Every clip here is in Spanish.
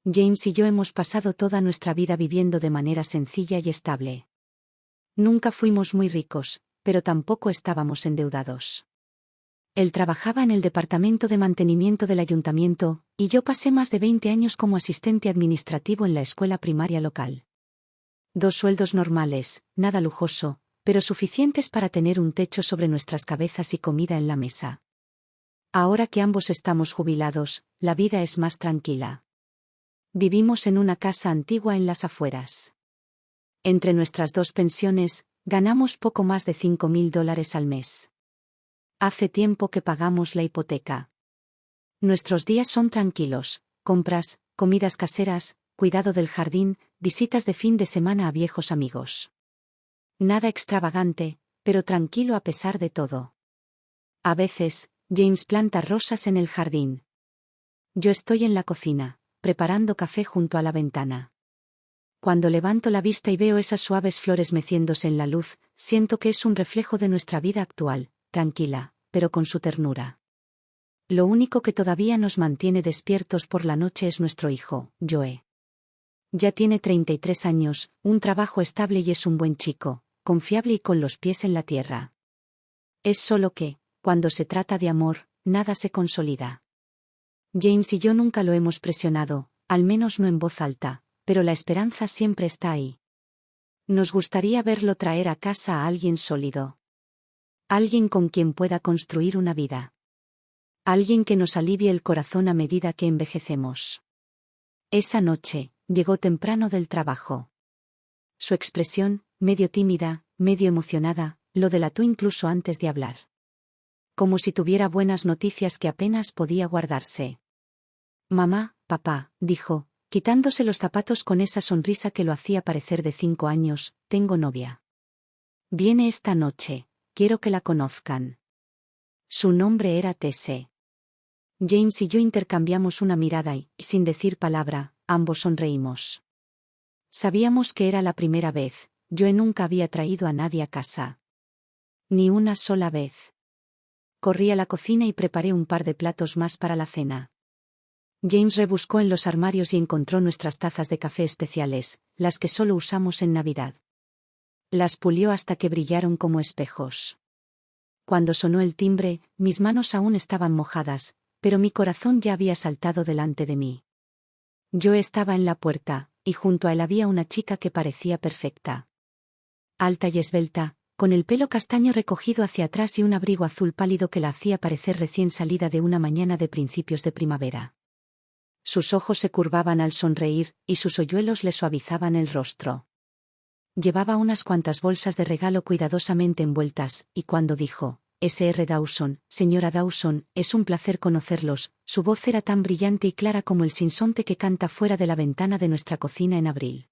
James y yo hemos pasado toda nuestra vida viviendo de manera sencilla y estable. Nunca fuimos muy ricos, pero tampoco estábamos endeudados. Él trabajaba en el departamento de mantenimiento del ayuntamiento, y yo pasé más de 20 años como asistente administrativo en la escuela primaria local. 2 sueldos normales, nada lujoso, pero suficientes para tener un techo sobre nuestras cabezas y comida en la mesa. Ahora que ambos estamos jubilados, la vida es más tranquila. Vivimos en una casa antigua en las afueras. Entre nuestras 2 pensiones, ganamos poco más de $5,000 al mes. Hace tiempo que pagamos la hipoteca. Nuestros días son tranquilos: compras, comidas caseras, cuidado del jardín, visitas de fin de semana a viejos amigos. Nada extravagante, pero tranquilo a pesar de todo. A veces, James planta rosas en el jardín. Yo estoy en la cocina, preparando café junto a la ventana. Cuando levanto la vista y veo esas suaves flores meciéndose en la luz, siento que es un reflejo de nuestra vida actual, tranquila, pero con su ternura. Lo único que todavía nos mantiene despiertos por la noche es nuestro hijo, Joe. Ya tiene 33 años, un trabajo estable y es un buen chico, confiable y con los pies en la tierra. Es solo que, cuando se trata de amor, nada se consolida. James y yo nunca lo hemos presionado, al menos no en voz alta, pero la esperanza siempre está ahí. Nos gustaría verlo traer a casa a alguien sólido. Alguien con quien pueda construir una vida. Alguien que nos alivie el corazón a medida que envejecemos. Esa noche, llegó temprano del trabajo. Su expresión, medio tímida, medio emocionada, lo delató incluso antes de hablar. Como si tuviera buenas noticias que apenas podía guardarse. Mamá, papá, dijo, quitándose los zapatos con esa sonrisa que lo hacía parecer de 5 años, tengo novia. Viene esta noche, quiero que la conozcan. Su nombre era Tesse. James y yo intercambiamos una mirada y, sin decir palabra, ambos sonreímos. Sabíamos que era la primera vez. Yo nunca había traído a nadie a casa. Ni una sola vez. Corrí a la cocina y preparé un par de platos más para la cena. James rebuscó en los armarios y encontró nuestras tazas de café especiales, las que solo usamos en Navidad. Las pulió hasta que brillaron como espejos. Cuando sonó el timbre, mis manos aún estaban mojadas, pero mi corazón ya había saltado delante de mí. Yo estaba en la puerta, y junto a él había una chica que parecía perfecta. Alta y esbelta, con el pelo castaño recogido hacia atrás y un abrigo azul pálido que la hacía parecer recién salida de una mañana de principios de primavera. Sus ojos se curvaban al sonreír, y sus hoyuelos le suavizaban el rostro. Llevaba unas cuantas bolsas de regalo cuidadosamente envueltas, y cuando dijo, Sr. Dawson, señora Dawson, es un placer conocerlos, su voz era tan brillante y clara como el sinsonte que canta fuera de la ventana de nuestra cocina en abril.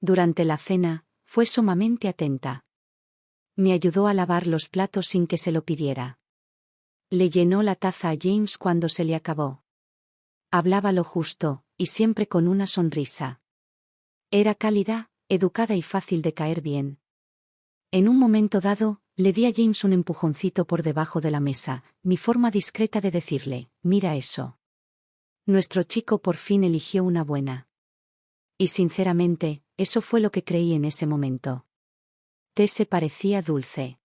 Durante la cena, fue sumamente atenta. Me ayudó a lavar los platos sin que se lo pidiera. Le llenó la taza a James cuando se le acabó. Hablaba lo justo, y siempre con una sonrisa. Era cálida, educada y fácil de caer bien. En un momento dado, le di a James un empujoncito por debajo de la mesa, mi forma discreta de decirle, mira eso. Nuestro chico por fin eligió una buena. Y sinceramente, eso fue lo que creí en ese momento. Tesse parecía dulce.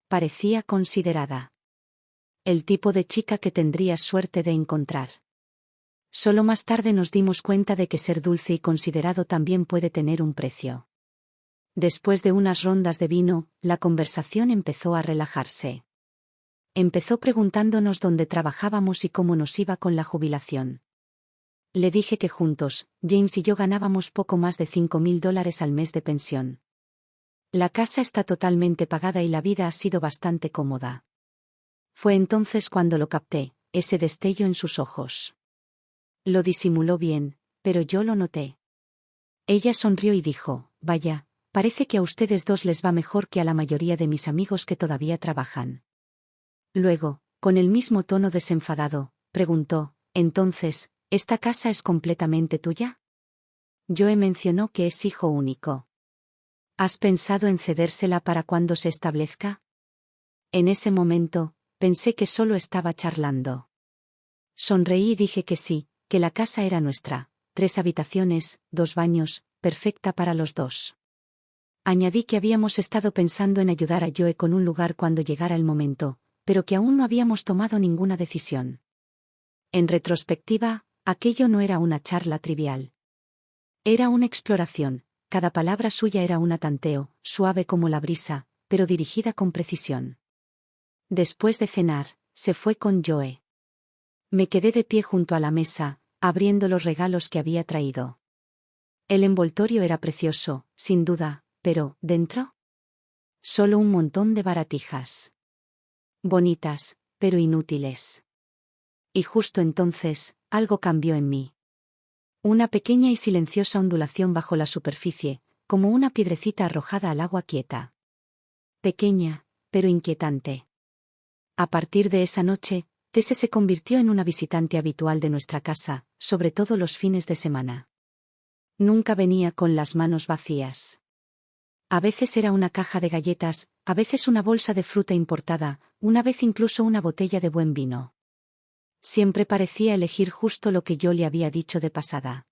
Parecía considerada. El tipo de chica que tendrías suerte de encontrar. Solo más tarde nos dimos cuenta de que ser dulce y considerado también puede tener un precio. Después de unas rondas de vino, la conversación empezó a relajarse. Empezó preguntándonos dónde trabajábamos y cómo nos iba con la jubilación. Le dije que juntos, James y yo ganábamos poco más de $5,000 al mes de pensión. La casa está totalmente pagada y la vida ha sido bastante cómoda. Fue entonces cuando lo capté, ese destello en sus ojos. Lo disimuló bien, pero yo lo noté. Ella sonrió y dijo, vaya, parece que a ustedes dos les va mejor que a la mayoría de mis amigos que todavía trabajan. Luego, con el mismo tono desenfadado, preguntó, entonces, ¿esta casa es completamente tuya? Joe mencionó que es hijo único. ¿Has pensado en cedérsela para cuando se establezca? En ese momento, pensé que solo estaba charlando. Sonreí y dije que sí, que la casa era nuestra, 3 habitaciones, 2 baños, perfecta para los dos. Añadí que habíamos estado pensando en ayudar a Joe con un lugar cuando llegara el momento, pero que aún no habíamos tomado ninguna decisión. En retrospectiva, aquello no era una charla trivial. Era una exploración, cada palabra suya era un tanteo, suave como la brisa, pero dirigida con precisión. Después de cenar, se fue con Joe. Me quedé de pie junto a la mesa, abriendo los regalos que había traído. El envoltorio era precioso, sin duda, pero, ¿dentro? Solo un montón de baratijas. Bonitas, pero inútiles. Y justo entonces, algo cambió en mí. Una pequeña y silenciosa ondulación bajo la superficie, como una piedrecita arrojada al agua quieta. Pequeña, pero inquietante. A partir de esa noche, Tese se convirtió en una visitante habitual de nuestra casa, sobre todo los fines de semana. Nunca venía con las manos vacías. A veces era una caja de galletas, a veces una bolsa de fruta importada, una vez incluso una botella de buen vino. Siempre parecía elegir justo lo que yo le había dicho de pasada.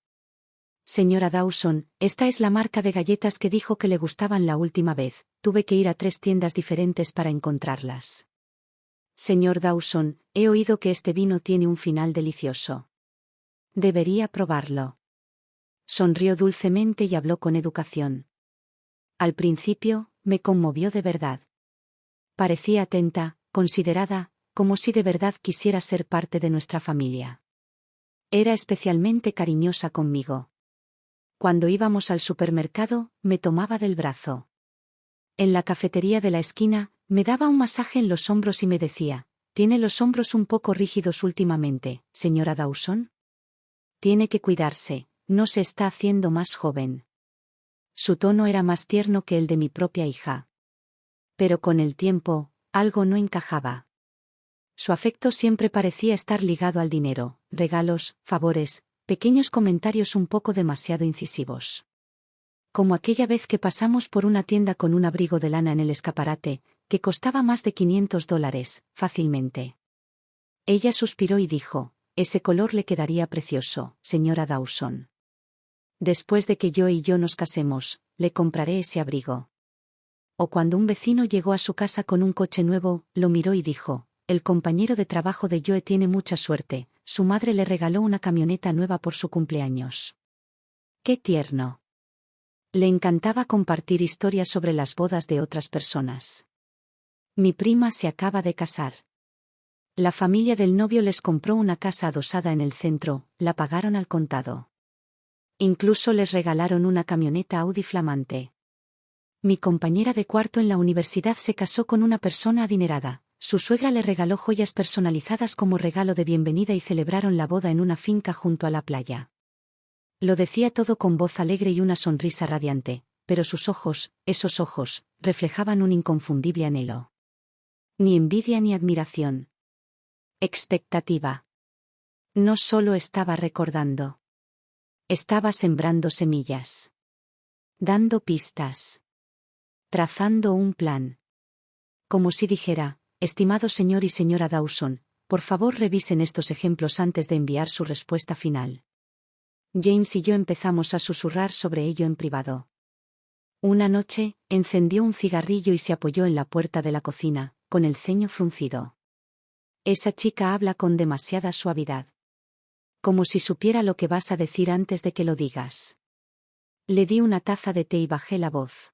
Señora Dawson, esta es la marca de galletas que dijo que le gustaban la última vez, tuve que ir a 3 tiendas diferentes para encontrarlas. Señor Dawson, he oído que este vino tiene un final delicioso. Debería probarlo. Sonrió dulcemente y habló con educación. Al principio, me conmovió de verdad. Parecía atenta, considerada, como si de verdad quisiera ser parte de nuestra familia. Era especialmente cariñosa conmigo. Cuando íbamos al supermercado, me tomaba del brazo. En la cafetería de la esquina, me daba un masaje en los hombros y me decía, «¿Tiene los hombros un poco rígidos últimamente, señora Dawson? Tiene que cuidarse, no se está haciendo más joven». Su tono era más tierno que el de mi propia hija. Pero con el tiempo, algo no encajaba. Su afecto siempre parecía estar ligado al dinero, regalos, favores, pequeños comentarios un poco demasiado incisivos. Como aquella vez que pasamos por una tienda con un abrigo de lana en el escaparate, que costaba más de $500, fácilmente. Ella suspiró y dijo, «Ese color le quedaría precioso, señora Dawson. Después de que yo nos casemos, le compraré ese abrigo». O cuando un vecino llegó a su casa con un coche nuevo, lo miró y dijo, «El compañero de trabajo de Joe tiene mucha suerte, su madre le regaló una camioneta nueva por su cumpleaños». ¡Qué tierno! Le encantaba compartir historias sobre las bodas de otras personas. Mi prima se acaba de casar. La familia del novio les compró una casa adosada en el centro, la pagaron al contado. Incluso les regalaron una camioneta Audi flamante. Mi compañera de cuarto en la universidad se casó con una persona adinerada. Su suegra le regaló joyas personalizadas como regalo de bienvenida y celebraron la boda en una finca junto a la playa. Lo decía todo con voz alegre y una sonrisa radiante, pero sus ojos, esos ojos, reflejaban un inconfundible anhelo. Ni envidia ni admiración. Expectativa. No solo estaba recordando. Estaba sembrando semillas. Dando pistas. Trazando un plan. Como si dijera, estimado señor y señora Dawson, por favor revisen estos ejemplos antes de enviar su respuesta final. James y yo empezamos a susurrar sobre ello en privado. Una noche, encendió un cigarrillo y se apoyó en la puerta de la cocina, con el ceño fruncido. Esa chica habla con demasiada suavidad. Como si supiera lo que vas a decir antes de que lo digas. Le di una taza de té y bajé la voz.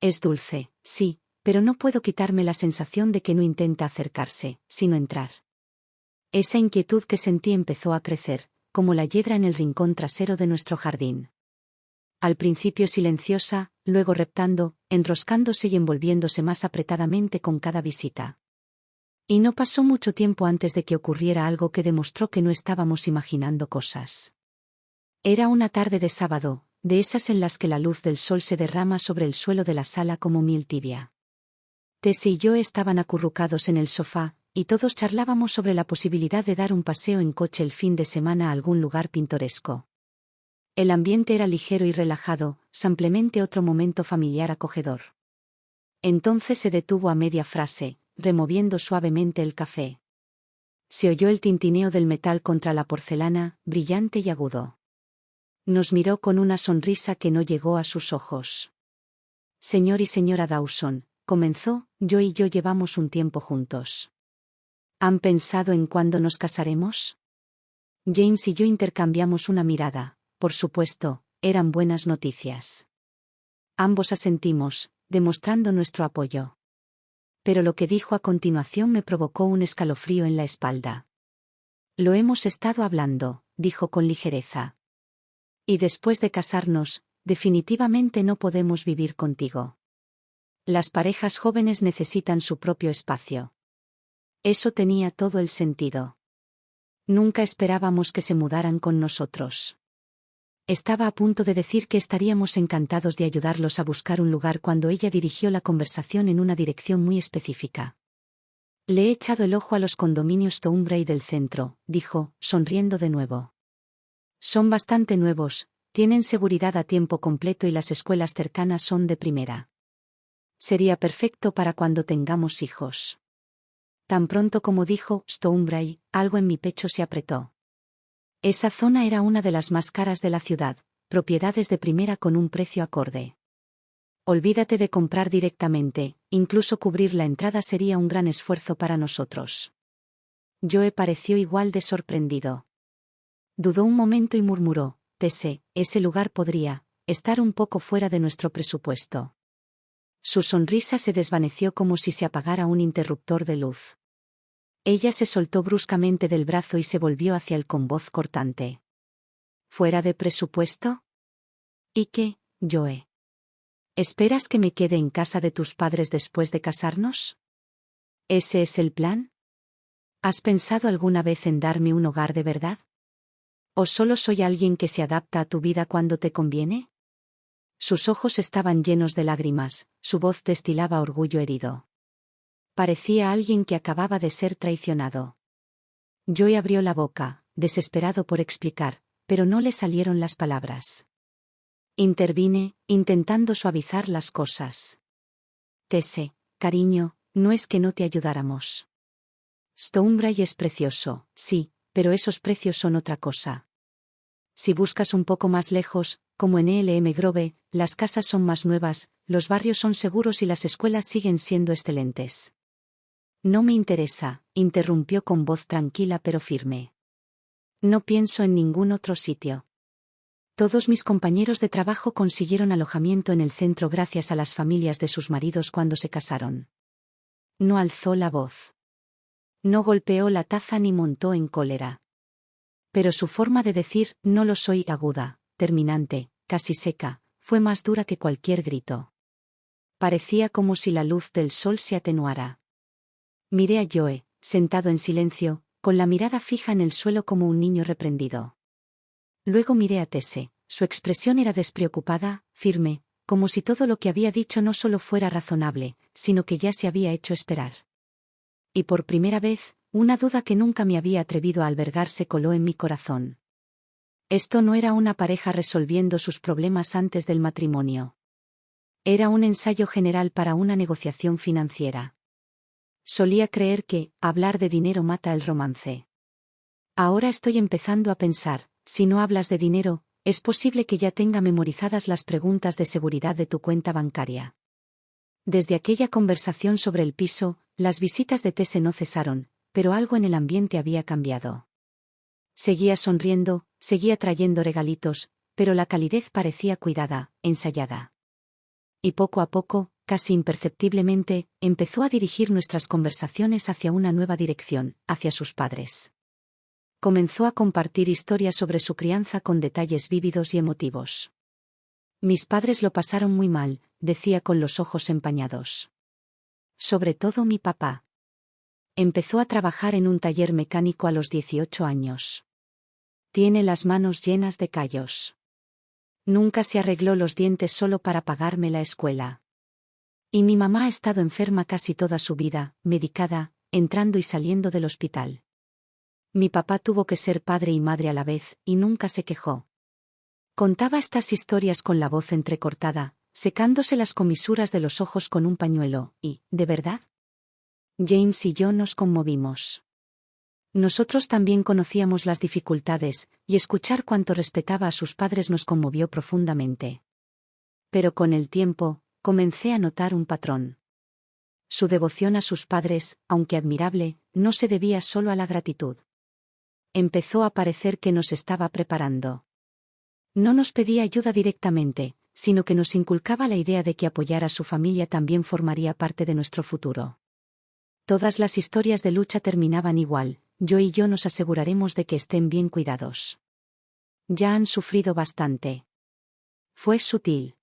Es dulce, sí, pero no puedo quitarme la sensación de que no intenta acercarse, sino entrar. Esa inquietud que sentí empezó a crecer, como la hiedra en el rincón trasero de nuestro jardín. Al principio silenciosa, luego reptando, enroscándose y envolviéndose más apretadamente con cada visita. Y no pasó mucho tiempo antes de que ocurriera algo que demostró que no estábamos imaginando cosas. Era una tarde de sábado, de esas en las que la luz del sol se derrama sobre el suelo de la sala como miel tibia. Tess y yo estaban acurrucados en el sofá, y todos charlábamos sobre la posibilidad de dar un paseo en coche el fin de semana a algún lugar pintoresco. El ambiente era ligero y relajado, simplemente otro momento familiar acogedor. Entonces se detuvo a media frase, removiendo suavemente el café. Se oyó el tintineo del metal contra la porcelana, brillante y agudo. Nos miró con una sonrisa que no llegó a sus ojos. Señor y señora Dawson, comenzó, yo y yo llevamos un tiempo juntos. ¿Han pensado en cuándo nos casaremos? James y yo intercambiamos una mirada. Por supuesto, eran buenas noticias. Ambos asentimos, demostrando nuestro apoyo. Pero lo que dijo a continuación me provocó un escalofrío en la espalda. Lo hemos estado hablando, dijo con ligereza. Y después de casarnos, definitivamente no podemos vivir contigo. Las parejas jóvenes necesitan su propio espacio. Eso tenía todo el sentido. Nunca esperábamos que se mudaran con nosotros. Estaba a punto de decir que estaríamos encantados de ayudarlos a buscar un lugar cuando ella dirigió la conversación en una dirección muy específica. Le he echado el ojo a los condominios Thornbury del centro, dijo, sonriendo de nuevo. Son bastante nuevos, tienen seguridad a tiempo completo y las escuelas cercanas son de primera. Sería perfecto para cuando tengamos hijos. Tan pronto como dijo Thornbury, algo en mi pecho se apretó. Esa zona era una de las más caras de la ciudad, propiedades de primera con un precio acorde. Olvídate de comprar directamente, incluso cubrir la entrada sería un gran esfuerzo para nosotros. Joe pareció igual de sorprendido. Dudó un momento y murmuró, Tese, ese lugar podría estar un poco fuera de nuestro presupuesto. Su sonrisa se desvaneció como si se apagara un interruptor de luz. Ella se soltó bruscamente del brazo y se volvió hacia él con voz cortante. ¿Fuera de presupuesto? ¿Y qué, Joe? ¿Esperas que me quede en casa de tus padres después de casarnos? ¿Ese es el plan? ¿Has pensado alguna vez en darme un hogar de verdad? ¿O solo soy alguien que se adapta a tu vida cuando te conviene? Sus ojos estaban llenos de lágrimas, su voz destilaba orgullo herido. Parecía alguien que acababa de ser traicionado. Joe abrió la boca, desesperado por explicar, pero no le salieron las palabras. Intervine, intentando suavizar las cosas. Tese, cariño, no es que no te ayudáramos. Thornbury es precioso, sí, pero esos precios son otra cosa. Si buscas un poco más lejos, como en ELM Grove, las casas son más nuevas, los barrios son seguros y las escuelas siguen siendo excelentes. No me interesa, interrumpió con voz tranquila pero firme. No pienso en ningún otro sitio. Todos mis compañeros de trabajo consiguieron alojamiento en el centro gracias a las familias de sus maridos cuando se casaron. No alzó la voz. No golpeó la taza ni montó en cólera. Pero su forma de decir, no lo soy, aguda, terminante, casi seca, fue más dura que cualquier grito. Parecía como si la luz del sol se atenuara. Miré a Joe, sentado en silencio, con la mirada fija en el suelo como un niño reprendido. Luego miré a Tese, su expresión era despreocupada, firme, como si todo lo que había dicho no solo fuera razonable, sino que ya se había hecho esperar. Y por primera vez, una duda que nunca me había atrevido a albergar se coló en mi corazón. Esto no era una pareja resolviendo sus problemas antes del matrimonio. Era un ensayo general para una negociación financiera. Solía creer que hablar de dinero mata el romance. Ahora estoy empezando a pensar, si no hablas de dinero, es posible que ya tenga memorizadas las preguntas de seguridad de tu cuenta bancaria. Desde aquella conversación sobre el piso, las visitas de Tese no cesaron, pero algo en el ambiente había cambiado. Seguía sonriendo, seguía trayendo regalitos, pero la calidez parecía cuidada, ensayada. Y poco a poco, casi imperceptiblemente, empezó a dirigir nuestras conversaciones hacia una nueva dirección, hacia sus padres. Comenzó a compartir historias sobre su crianza con detalles vívidos y emotivos. Mis padres lo pasaron muy mal, decía con los ojos empañados. Sobre todo mi papá. Empezó a trabajar en un taller mecánico a los 18 años. Tiene las manos llenas de callos. Nunca se arregló los dientes solo para pagarme la escuela. Y mi mamá ha estado enferma casi toda su vida, medicada, entrando y saliendo del hospital. Mi papá tuvo que ser padre y madre a la vez, y nunca se quejó. Contaba estas historias con la voz entrecortada, secándose las comisuras de los ojos con un pañuelo, y, ¿de verdad? James y yo nos conmovimos. Nosotros también conocíamos las dificultades, y escuchar cuánto respetaba a sus padres nos conmovió profundamente. Pero con el tiempo, comencé a notar un patrón. Su devoción a sus padres, aunque admirable, no se debía solo a la gratitud. Empezó a parecer que nos estaba preparando. No nos pedía ayuda directamente, sino que nos inculcaba la idea de que apoyar a su familia también formaría parte de nuestro futuro. Todas las historias de lucha terminaban igual: yo y yo nos aseguraremos de que estén bien cuidados. Ya han sufrido bastante. Fue sutil.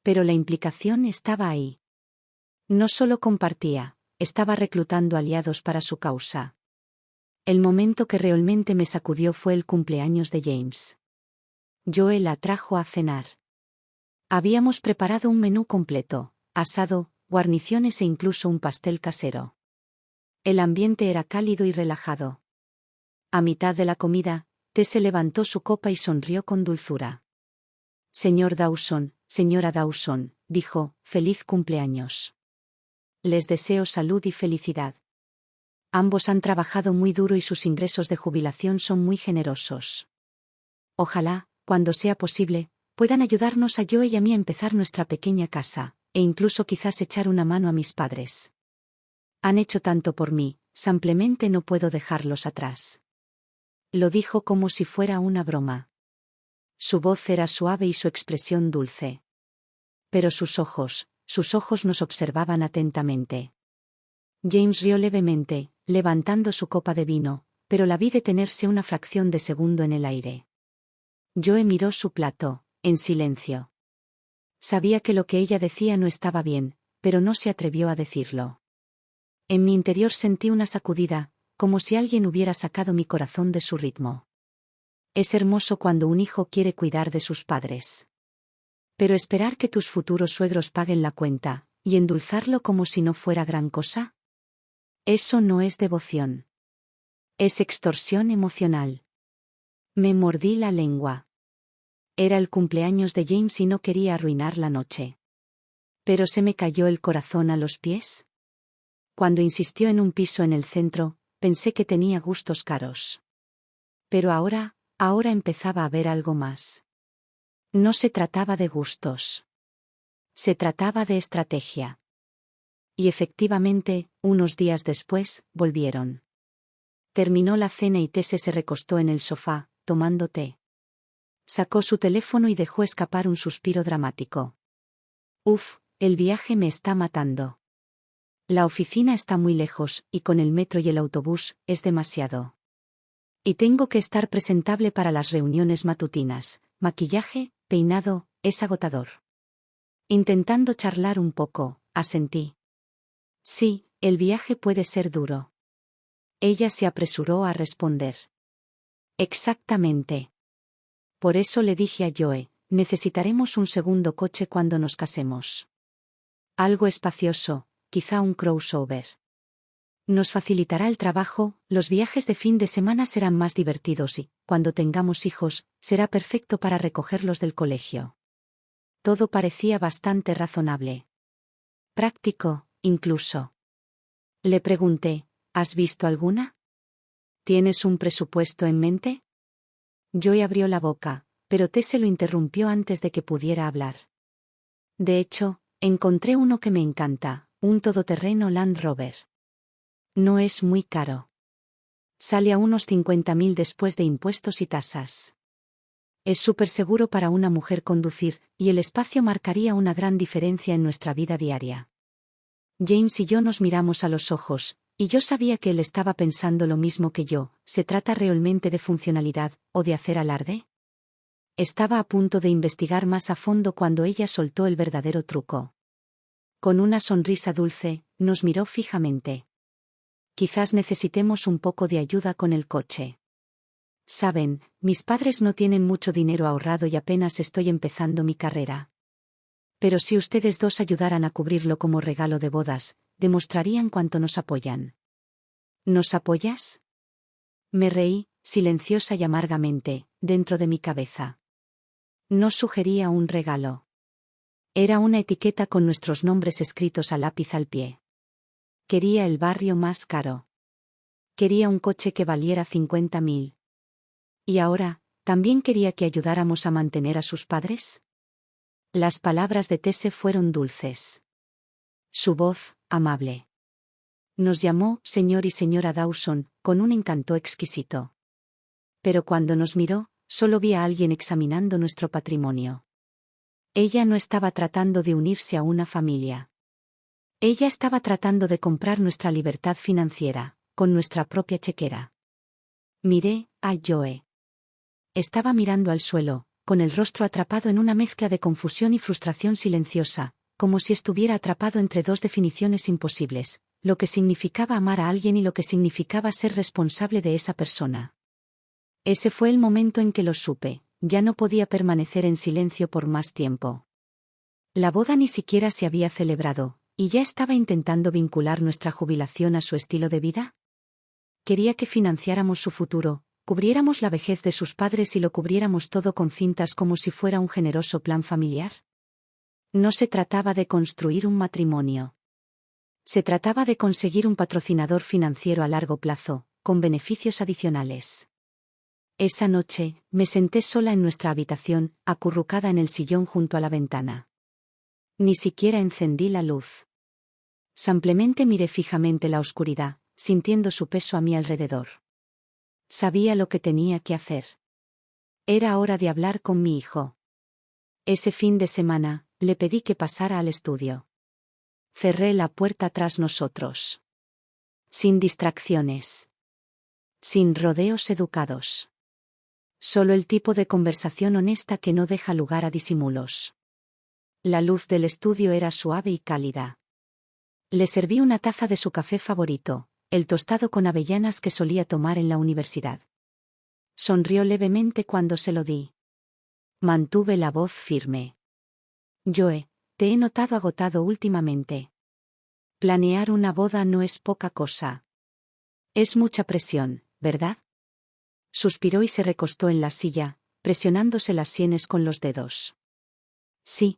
Pero la implicación estaba ahí. No solo compartía, estaba reclutando aliados para su causa. El momento que realmente me sacudió fue el cumpleaños de James. Joe la trajo a cenar. Habíamos preparado un menú completo: asado, guarniciones e incluso un pastel casero. El ambiente era cálido y relajado. A mitad de la comida, Tess levantó su copa y sonrió con dulzura. Señor Dawson, señora Dawson, dijo, feliz cumpleaños. Les deseo salud y felicidad. Ambos han trabajado muy duro y sus ingresos de jubilación son muy generosos. Ojalá, cuando sea posible, puedan ayudarnos a Joe y a mí a empezar nuestra pequeña casa, e incluso quizás echar una mano a mis padres. Han hecho tanto por mí, simplemente no puedo dejarlos atrás. Lo dijo como si fuera una broma. Su voz era suave y su expresión dulce. Pero sus ojos nos observaban atentamente. James rió levemente, levantando su copa de vino, pero la vi detenerse una fracción de segundo en el aire. Joe miró su plato, en silencio. Sabía que lo que ella decía no estaba bien, pero no se atrevió a decirlo. En mi interior sentí una sacudida, como si alguien hubiera sacado mi corazón de su ritmo. Es hermoso cuando un hijo quiere cuidar de sus padres. Pero esperar que tus futuros suegros paguen la cuenta, y endulzarlo como si no fuera gran cosa. Eso no es devoción. Es extorsión emocional. Me mordí la lengua. Era el cumpleaños de James y no quería arruinar la noche. Pero se me cayó el corazón a los pies. Cuando insistió en un piso en el centro, pensé que tenía gustos caros. Pero ahora empezaba a ver algo más. No se trataba de gustos. Se trataba de estrategia. Y efectivamente, unos días después, volvieron. Terminó la cena y Tess se recostó en el sofá, tomando té. Sacó su teléfono y dejó escapar un suspiro dramático. Uf, el viaje me está matando. La oficina está muy lejos, y con el metro y el autobús, es demasiado. Y tengo que estar presentable para las reuniones matutinas, maquillaje, peinado, es agotador. Intentando charlar un poco, asentí. Sí, el viaje puede ser duro. Ella se apresuró a responder. Exactamente. Por eso le dije a Joe, necesitaremos un segundo coche cuando nos casemos. Algo espacioso, quizá un crossover. Nos facilitará el trabajo, los viajes de fin de semana serán más divertidos y, cuando tengamos hijos, será perfecto para recogerlos del colegio. Todo parecía bastante razonable. Práctico, incluso. Le pregunté, ¿has visto alguna? ¿Tienes un presupuesto en mente? Joe abrió la boca, pero Tess lo interrumpió antes de que pudiera hablar. De hecho, encontré uno que me encanta, un todoterreno Land Rover. No es muy caro. Sale a unos 50.000 después de impuestos y tasas. Es súper seguro para una mujer conducir, y el espacio marcaría una gran diferencia en nuestra vida diaria. James y yo nos miramos a los ojos, y yo sabía que él estaba pensando lo mismo que yo. ¿Se trata realmente de funcionalidad, o de hacer alarde? Estaba a punto de investigar más a fondo cuando ella soltó el verdadero truco. Con una sonrisa dulce, nos miró fijamente. Quizás necesitemos un poco de ayuda con el coche. Saben, mis padres no tienen mucho dinero ahorrado y apenas estoy empezando mi carrera. Pero si ustedes dos ayudaran a cubrirlo como regalo de bodas, demostrarían cuánto nos apoyan. ¿Nos apoyas? Me reí, silenciosa y amargamente, dentro de mi cabeza. No sugería un regalo. Era una etiqueta con nuestros nombres escritos a lápiz al pie. Quería el barrio más caro. Quería un coche que valiera 50.000. ¿Y ahora, también quería que ayudáramos a mantener a sus padres? Las palabras de Tese fueron dulces. Su voz, amable. Nos llamó señor y señora Dawson, con un encanto exquisito. Pero cuando nos miró, solo vi a alguien examinando nuestro patrimonio. Ella no estaba tratando de unirse a una familia. Ella estaba tratando de comprar nuestra libertad financiera, con nuestra propia chequera. Miré a Joe. Estaba mirando al suelo, con el rostro atrapado en una mezcla de confusión y frustración silenciosa, como si estuviera atrapado entre dos definiciones imposibles, lo que significaba amar a alguien y lo que significaba ser responsable de esa persona. Ese fue el momento en que lo supe, ya no podía permanecer en silencio por más tiempo. La boda ni siquiera se había celebrado, y ya estaba intentando vincular nuestra jubilación a su estilo de vida. Quería que financiáramos su futuro, cubriéramos la vejez de sus padres y lo cubriéramos todo con cintas como si fuera un generoso plan familiar. No se trataba de construir un matrimonio. Se trataba de conseguir un patrocinador financiero a largo plazo, con beneficios adicionales. Esa noche, me senté sola en nuestra habitación, acurrucada en el sillón junto a la ventana. Ni siquiera encendí la luz. Simplemente miré fijamente la oscuridad, sintiendo su peso a mi alrededor. Sabía lo que tenía que hacer. Era hora de hablar con mi hijo. Ese fin de semana, le pedí que pasara al estudio. Cerré la puerta tras nosotros. Sin distracciones. Sin rodeos educados. Solo el tipo de conversación honesta que no deja lugar a disimulos. La luz del estudio era suave y cálida. Le serví una taza de su café favorito, el tostado con avellanas que solía tomar en la universidad. Sonrió levemente cuando se lo di. Mantuve la voz firme. Joe, te he notado agotado últimamente. Planear una boda no es poca cosa. Es mucha presión, ¿verdad? Suspiró y se recostó en la silla, presionándose las sienes con los dedos. Sí.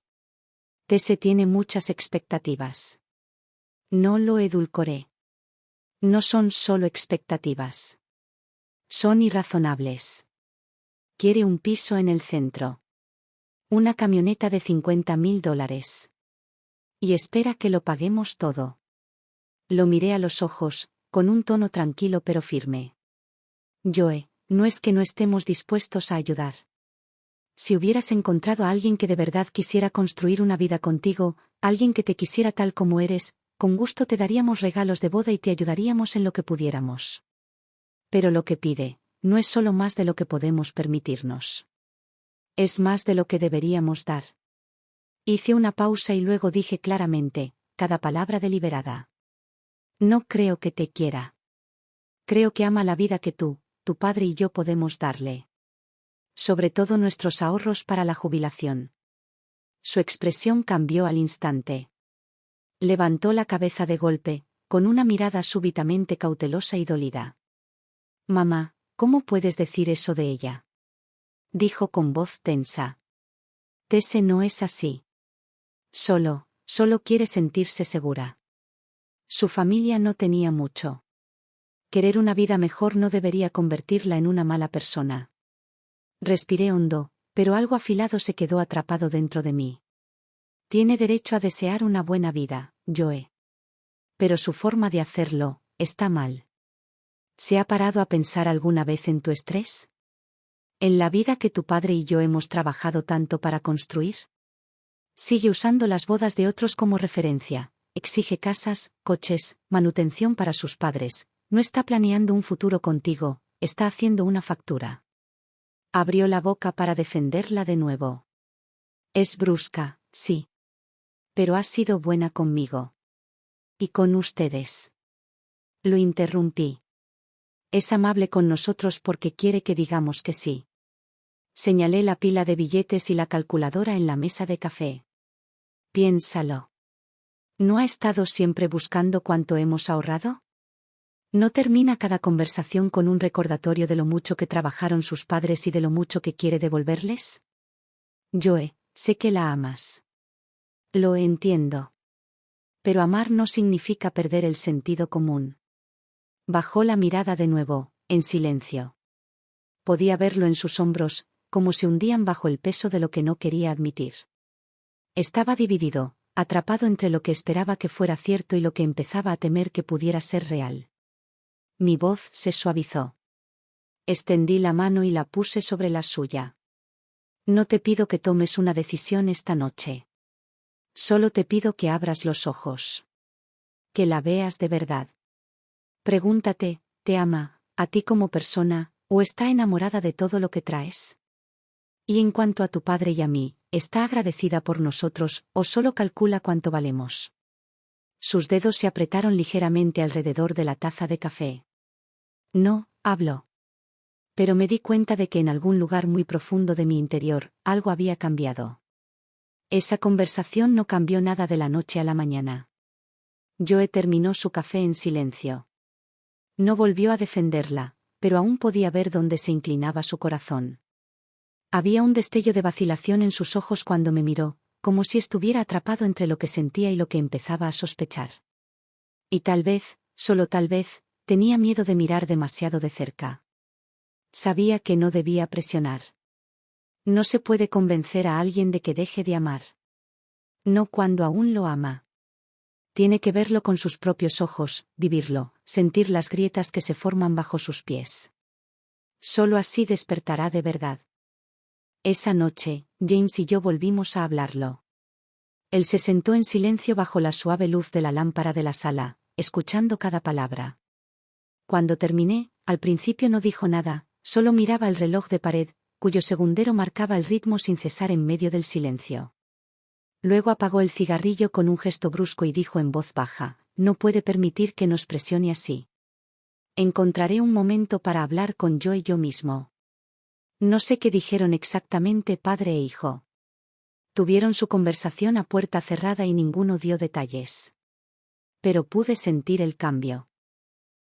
Tese tiene muchas expectativas. No lo edulcoré. No son solo expectativas. Son irrazonables. Quiere un piso en el centro. Una camioneta de $50.000. Y espera que lo paguemos todo. Lo miré a los ojos, con un tono tranquilo pero firme. Joe, no es que no estemos dispuestos a ayudar. Si hubieras encontrado a alguien que de verdad quisiera construir una vida contigo, alguien que te quisiera tal como eres, con gusto te daríamos regalos de boda y te ayudaríamos en lo que pudiéramos. Pero lo que pide, no es solo más de lo que podemos permitirnos. Es más de lo que deberíamos dar. Hice una pausa y luego dije claramente, cada palabra deliberada. No creo que te quiera. Creo que ama la vida que tú, tu padre y yo podemos darle. Sobre todo nuestros ahorros para la jubilación. Su expresión cambió al instante. Levantó la cabeza de golpe, con una mirada súbitamente cautelosa y dolida. Mamá, ¿cómo puedes decir eso de ella? Dijo con voz tensa. Tese no es así. Solo quiere sentirse segura. Su familia no tenía mucho. Querer una vida mejor no debería convertirla en una mala persona. Respiré hondo, pero algo afilado se quedó atrapado dentro de mí. Tiene derecho a desear una buena vida, Joe. Pero su forma de hacerlo, está mal. ¿Se ha parado a pensar alguna vez en tu estrés? ¿En la vida que tu padre y yo hemos trabajado tanto para construir? Sigue usando las bodas de otros como referencia, exige casas, coches, manutención para sus padres, no está planeando un futuro contigo, está haciendo una factura. Abrió la boca para defenderla de nuevo. Es brusca, sí. Pero ha sido buena conmigo. Y con ustedes. Lo interrumpí. Es amable con nosotros porque quiere que digamos que sí. Señalé la pila de billetes y la calculadora en la mesa de café. Piénsalo. ¿No ha estado siempre buscando cuánto hemos ahorrado? ¿No termina cada conversación con un recordatorio de lo mucho que trabajaron sus padres y de lo mucho que quiere devolverles? Joe, sé que la amas. Lo entiendo. Pero amar no significa perder el sentido común. Bajó la mirada de nuevo, en silencio. Podía verlo en sus hombros, como se hundían bajo el peso de lo que no quería admitir. Estaba dividido, atrapado entre lo que esperaba que fuera cierto y lo que empezaba a temer que pudiera ser real. Mi voz se suavizó. Extendí la mano y la puse sobre la suya. No te pido que tomes una decisión esta noche. Solo te pido que abras los ojos. Que la veas de verdad. Pregúntate, ¿te ama, a ti como persona, o está enamorada de todo lo que traes? Y en cuanto a tu padre y a mí, ¿está agradecida por nosotros, o solo calcula cuánto valemos? Sus dedos se apretaron ligeramente alrededor de la taza de café. No, habló. Pero me di cuenta de que en algún lugar muy profundo de mi interior, algo había cambiado. Esa conversación no cambió nada de la noche a la mañana. Joe terminó su café en silencio. No volvió a defenderla, pero aún podía ver dónde se inclinaba su corazón. Había un destello de vacilación en sus ojos cuando me miró, como si estuviera atrapado entre lo que sentía y lo que empezaba a sospechar. Y tal vez, solo tal vez, tenía miedo de mirar demasiado de cerca. Sabía que no debía presionar. No se puede convencer a alguien de que deje de amar. No cuando aún lo ama. Tiene que verlo con sus propios ojos, vivirlo, sentir las grietas que se forman bajo sus pies. Solo así despertará de verdad. Esa noche, James y yo volvimos a hablarlo. Él se sentó en silencio bajo la suave luz de la lámpara de la sala, escuchando cada palabra. Cuando terminé, al principio no dijo nada, solo miraba el reloj de pared, cuyo segundero marcaba el ritmo sin cesar en medio del silencio. Luego apagó el cigarrillo con un gesto brusco y dijo en voz baja: no puede permitir que nos presione así. Encontraré un momento para hablar con Joe y yo mismo. No sé qué dijeron exactamente padre e hijo. Tuvieron su conversación a puerta cerrada y ninguno dio detalles. Pero pude sentir el cambio.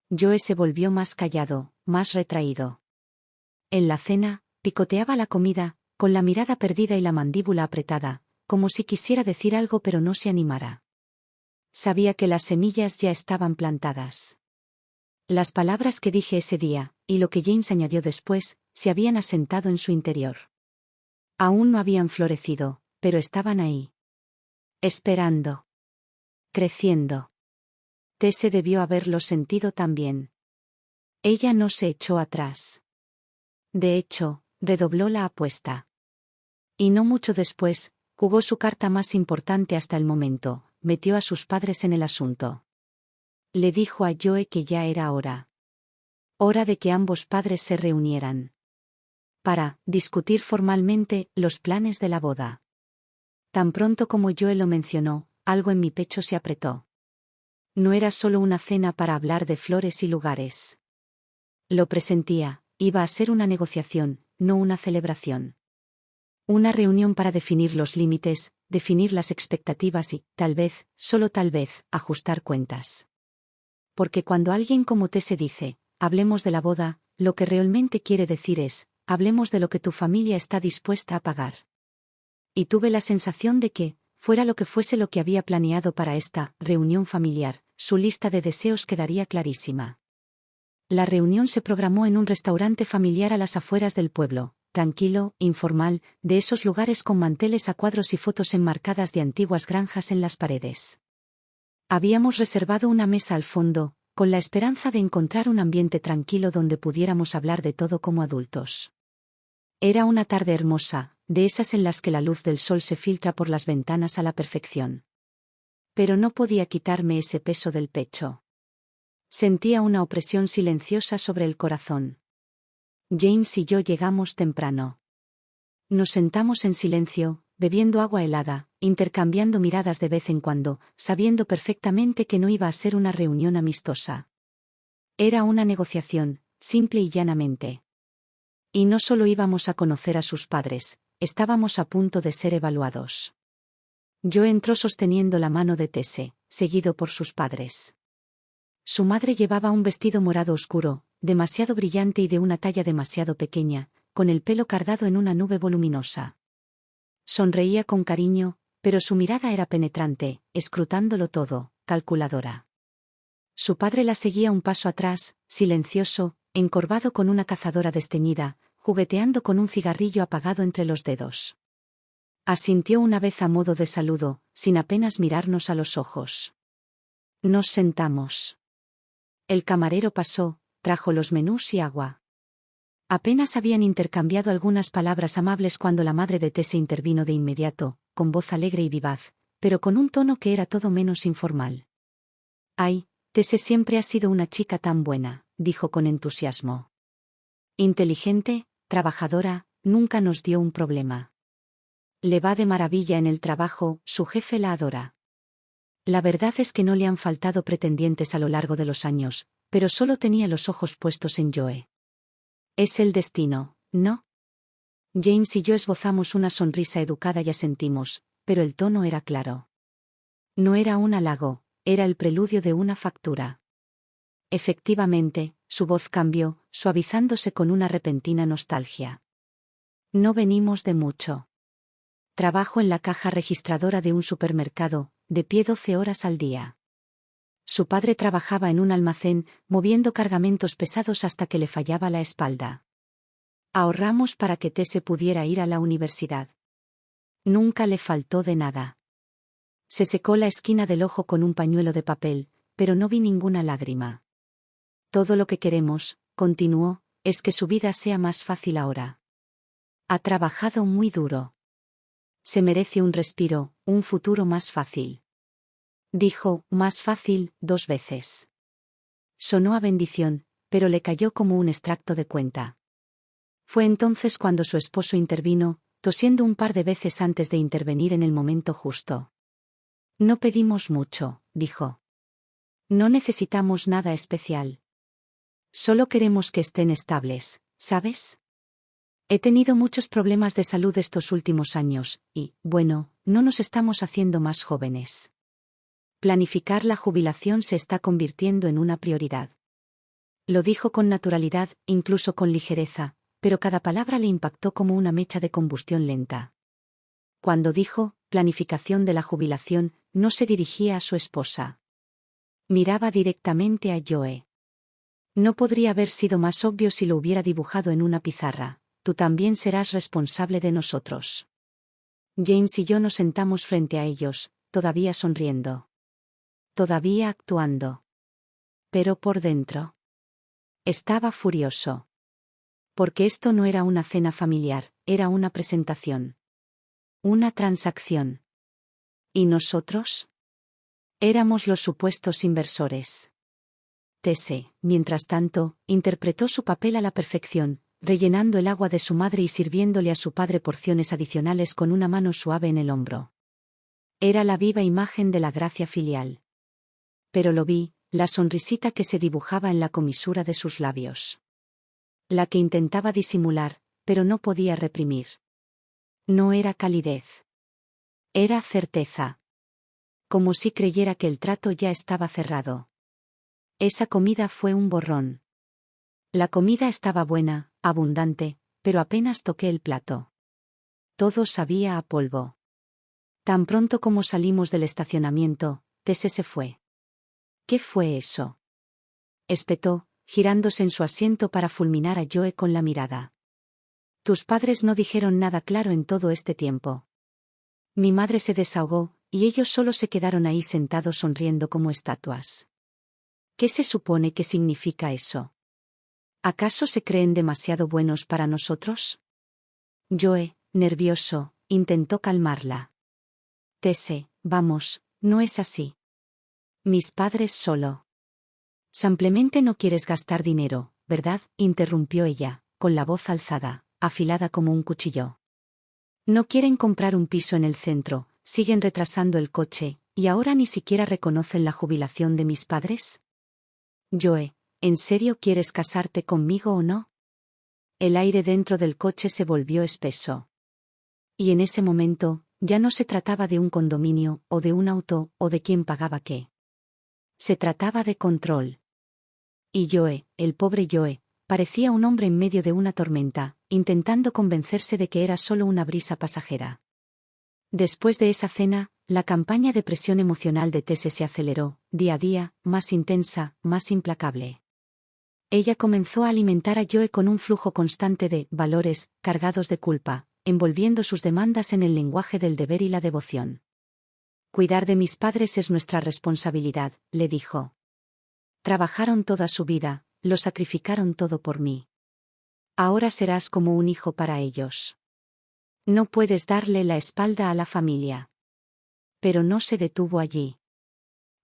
Joe se volvió más callado, más retraído. En la cena, picoteaba la comida, con la mirada perdida y la mandíbula apretada, como si quisiera decir algo pero no se animara. Sabía que las semillas ya estaban plantadas. Las palabras que dije ese día, y lo que James añadió después, se habían asentado en su interior. Aún no habían florecido, pero estaban ahí. Esperando. Creciendo. Tese debió haberlo sentido también. Ella no se echó atrás. De hecho, redobló la apuesta. Y no mucho después, jugó su carta más importante hasta el momento, metió a sus padres en el asunto. Le dijo a Joe que ya era hora. Hora de que ambos padres se reunieran. Para discutir formalmente los planes de la boda. Tan pronto como Joe lo mencionó, algo en mi pecho se apretó. No era solo una cena para hablar de flores y lugares. Lo presentía, iba a ser una negociación, no una celebración. Una reunión para definir los límites, definir las expectativas y, tal vez, solo tal vez, ajustar cuentas. Porque cuando alguien como Tese dice, hablemos de la boda, lo que realmente quiere decir es, hablemos de lo que tu familia está dispuesta a pagar. Y tuve la sensación de que, fuera lo que fuese lo que había planeado para esta reunión familiar, su lista de deseos quedaría clarísima. La reunión se programó en un restaurante familiar a las afueras del pueblo, tranquilo, informal, de esos lugares con manteles a cuadros y fotos enmarcadas de antiguas granjas en las paredes. Habíamos reservado una mesa al fondo, con la esperanza de encontrar un ambiente tranquilo donde pudiéramos hablar de todo como adultos. Era una tarde hermosa, de esas en las que la luz del sol se filtra por las ventanas a la perfección. Pero no podía quitarme ese peso del pecho. Sentía una opresión silenciosa sobre el corazón. James y yo llegamos temprano. Nos sentamos en silencio, bebiendo agua helada, intercambiando miradas de vez en cuando, sabiendo perfectamente que no iba a ser una reunión amistosa. Era una negociación, simple y llanamente. Y no solo íbamos a conocer a sus padres, estábamos a punto de ser evaluados. Joe entró sosteniendo la mano de Tese, seguido por sus padres. Su madre llevaba un vestido morado oscuro, demasiado brillante y de una talla demasiado pequeña, con el pelo cardado en una nube voluminosa. Sonreía con cariño, pero su mirada era penetrante, escrutándolo todo, calculadora. Su padre la seguía un paso atrás, silencioso, encorvado con una cazadora desteñida, jugueteando con un cigarrillo apagado entre los dedos. Asintió una vez a modo de saludo, sin apenas mirarnos a los ojos. Nos sentamos. El camarero pasó, trajo los menús y agua. Apenas habían intercambiado algunas palabras amables cuando la madre de Tese intervino de inmediato, con voz alegre y vivaz, pero con un tono que era todo menos informal. «Ay, Tese siempre ha sido una chica tan buena», dijo con entusiasmo. «Inteligente, trabajadora, nunca nos dio un problema. Le va de maravilla en el trabajo, su jefe la adora. La verdad es que no le han faltado pretendientes a lo largo de los años, pero solo tenía los ojos puestos en Joe. Es el destino, ¿no?» James y yo esbozamos una sonrisa educada y asentimos, pero el tono era claro. No era un halago, era el preludio de una factura. Efectivamente, su voz cambió, suavizándose con una repentina nostalgia. No venimos de mucho. Trabajo en la caja registradora de un supermercado, de pie 12 horas al día. Su padre trabajaba en un almacén, moviendo cargamentos pesados hasta que le fallaba la espalda. Ahorramos para que Tese pudiera ir a la universidad. Nunca le faltó de nada. Se secó la esquina del ojo con un pañuelo de papel, pero no vi ninguna lágrima. Todo lo que queremos, continuó, es que su vida sea más fácil ahora. Ha trabajado muy duro. Se merece un respiro, un futuro más fácil. Dijo, más fácil, 2 veces. Sonó a bendición, pero le cayó como un extracto de cuenta. Fue entonces cuando su esposo intervino, tosiendo un par de veces antes de intervenir en el momento justo. No pedimos mucho, dijo. No necesitamos nada especial. Solo queremos que estén estables, ¿sabes? He tenido muchos problemas de salud estos últimos años, y, bueno, no nos estamos haciendo más jóvenes. Planificar la jubilación se está convirtiendo en una prioridad. Lo dijo con naturalidad, incluso con ligereza, pero cada palabra le impactó como una mecha de combustión lenta. Cuando dijo, planificación de la jubilación, no se dirigía a su esposa. Miraba directamente a Joe. No podría haber sido más obvio si lo hubiera dibujado en una pizarra. Tú también serás responsable de nosotros. James y yo nos sentamos frente a ellos, todavía sonriendo. Todavía actuando. Pero por dentro. Estaba furioso. Porque esto no era una cena familiar, era una presentación. Una transacción. ¿Y nosotros? Éramos los supuestos inversores. Tese, mientras tanto, interpretó su papel a la perfección, rellenando el agua de su madre y sirviéndole a su padre porciones adicionales con una mano suave en el hombro. Era la viva imagen de la gracia filial. Pero lo vi, la sonrisita que se dibujaba en la comisura de sus labios. La que intentaba disimular, pero no podía reprimir. No era calidez. Era certeza. Como si creyera que el trato ya estaba cerrado. Esa comida fue un borrón. La comida estaba buena, abundante, pero apenas toqué el plato. Todo sabía a polvo. Tan pronto como salimos del estacionamiento, Tese se fue. ¿Qué fue eso?, espetó, girándose en su asiento para fulminar a Joe con la mirada. Tus padres no dijeron nada claro en todo este tiempo. Mi madre se desahogó, y ellos solo se quedaron ahí sentados sonriendo como estatuas. ¿Qué se supone que significa eso? ¿Acaso se creen demasiado buenos para nosotros? Joe, nervioso, intentó calmarla. Tese, vamos, no es así. Mis padres solo. Simplemente no quieres gastar dinero, ¿verdad?, interrumpió ella, con la voz alzada, afilada como un cuchillo. No quieren comprar un piso en el centro, siguen retrasando el coche, y ahora ni siquiera reconocen la jubilación de mis padres. Joe, ¿en serio quieres casarte conmigo o no? El aire dentro del coche se volvió espeso. Y en ese momento, ya no se trataba de un condominio, o de un auto, o de quién pagaba qué. Se trataba de control. Y Joe, el pobre Joe, parecía un hombre en medio de una tormenta, intentando convencerse de que era solo una brisa pasajera. Después de esa cena, la campaña de presión emocional de Tese se aceleró, día a día, más intensa, más implacable. Ella comenzó a alimentar a Joe con un flujo constante de valores, cargados de culpa, envolviendo sus demandas en el lenguaje del deber y la devoción. Cuidar de mis padres es nuestra responsabilidad, le dijo. Trabajaron toda su vida, lo sacrificaron todo por mí. Ahora serás como un hijo para ellos. No puedes darle la espalda a la familia. Pero no se detuvo allí.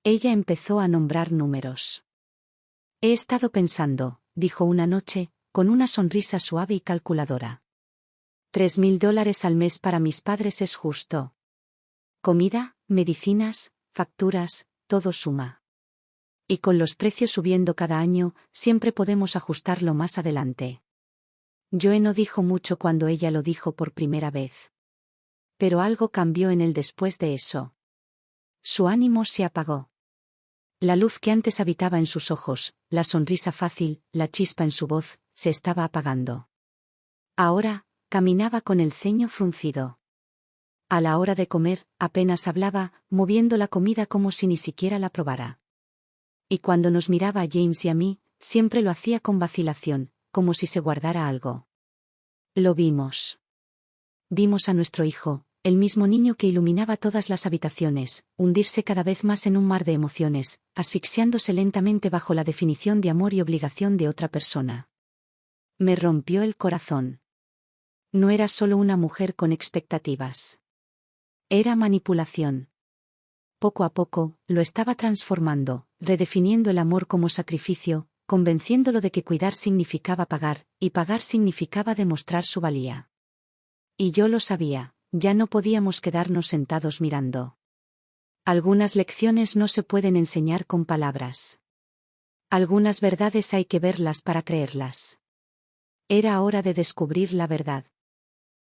Ella empezó a nombrar números. He estado pensando, dijo una noche, con una sonrisa suave y calculadora. $3.000 al mes para mis padres es justo. Comida, medicinas, facturas, todo suma. Y con los precios subiendo cada año, siempre podemos ajustarlo más adelante. Joe no dijo mucho cuando ella lo dijo por primera vez. Pero algo cambió en él después de eso. Su ánimo se apagó. La luz que antes habitaba en sus ojos, la sonrisa fácil, la chispa en su voz, se estaba apagando. Ahora, caminaba con el ceño fruncido. A la hora de comer, apenas hablaba, moviendo la comida como si ni siquiera la probara. Y cuando nos miraba a James y a mí, siempre lo hacía con vacilación, como si se guardara algo. Lo vimos. Vimos a nuestro hijo, el mismo niño que iluminaba todas las habitaciones, hundirse cada vez más en un mar de emociones, asfixiándose lentamente bajo la definición de amor y obligación de otra persona. Me rompió el corazón. No era solo una mujer con expectativas. Era manipulación. Poco a poco, lo estaba transformando, redefiniendo el amor como sacrificio, convenciéndolo de que cuidar significaba pagar, y pagar significaba demostrar su valía. Y yo lo sabía. Ya no podíamos quedarnos sentados mirando. Algunas lecciones no se pueden enseñar con palabras. Algunas verdades hay que verlas para creerlas. Era hora de descubrir la verdad.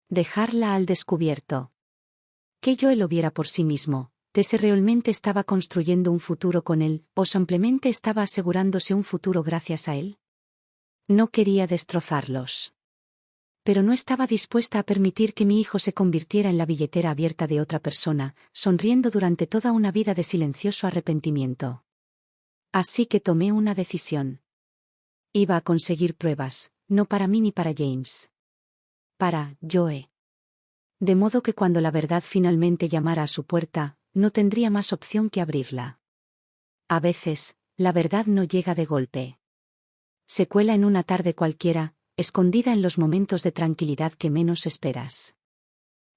Dejarla al descubierto. Que Joe lo viera por sí mismo, Tese realmente estaba construyendo un futuro con él, o simplemente estaba asegurándose un futuro gracias a él. No quería destrozarlos. Pero no estaba dispuesta a permitir que mi hijo se convirtiera en la billetera abierta de otra persona, sonriendo durante toda una vida de silencioso arrepentimiento. Así que tomé una decisión. Iba a conseguir pruebas, no para mí ni para James. Para Joe. De modo que cuando la verdad finalmente llamara a su puerta, no tendría más opción que abrirla. A veces, la verdad no llega de golpe. Se cuela en una tarde cualquiera, escondida en los momentos de tranquilidad que menos esperas.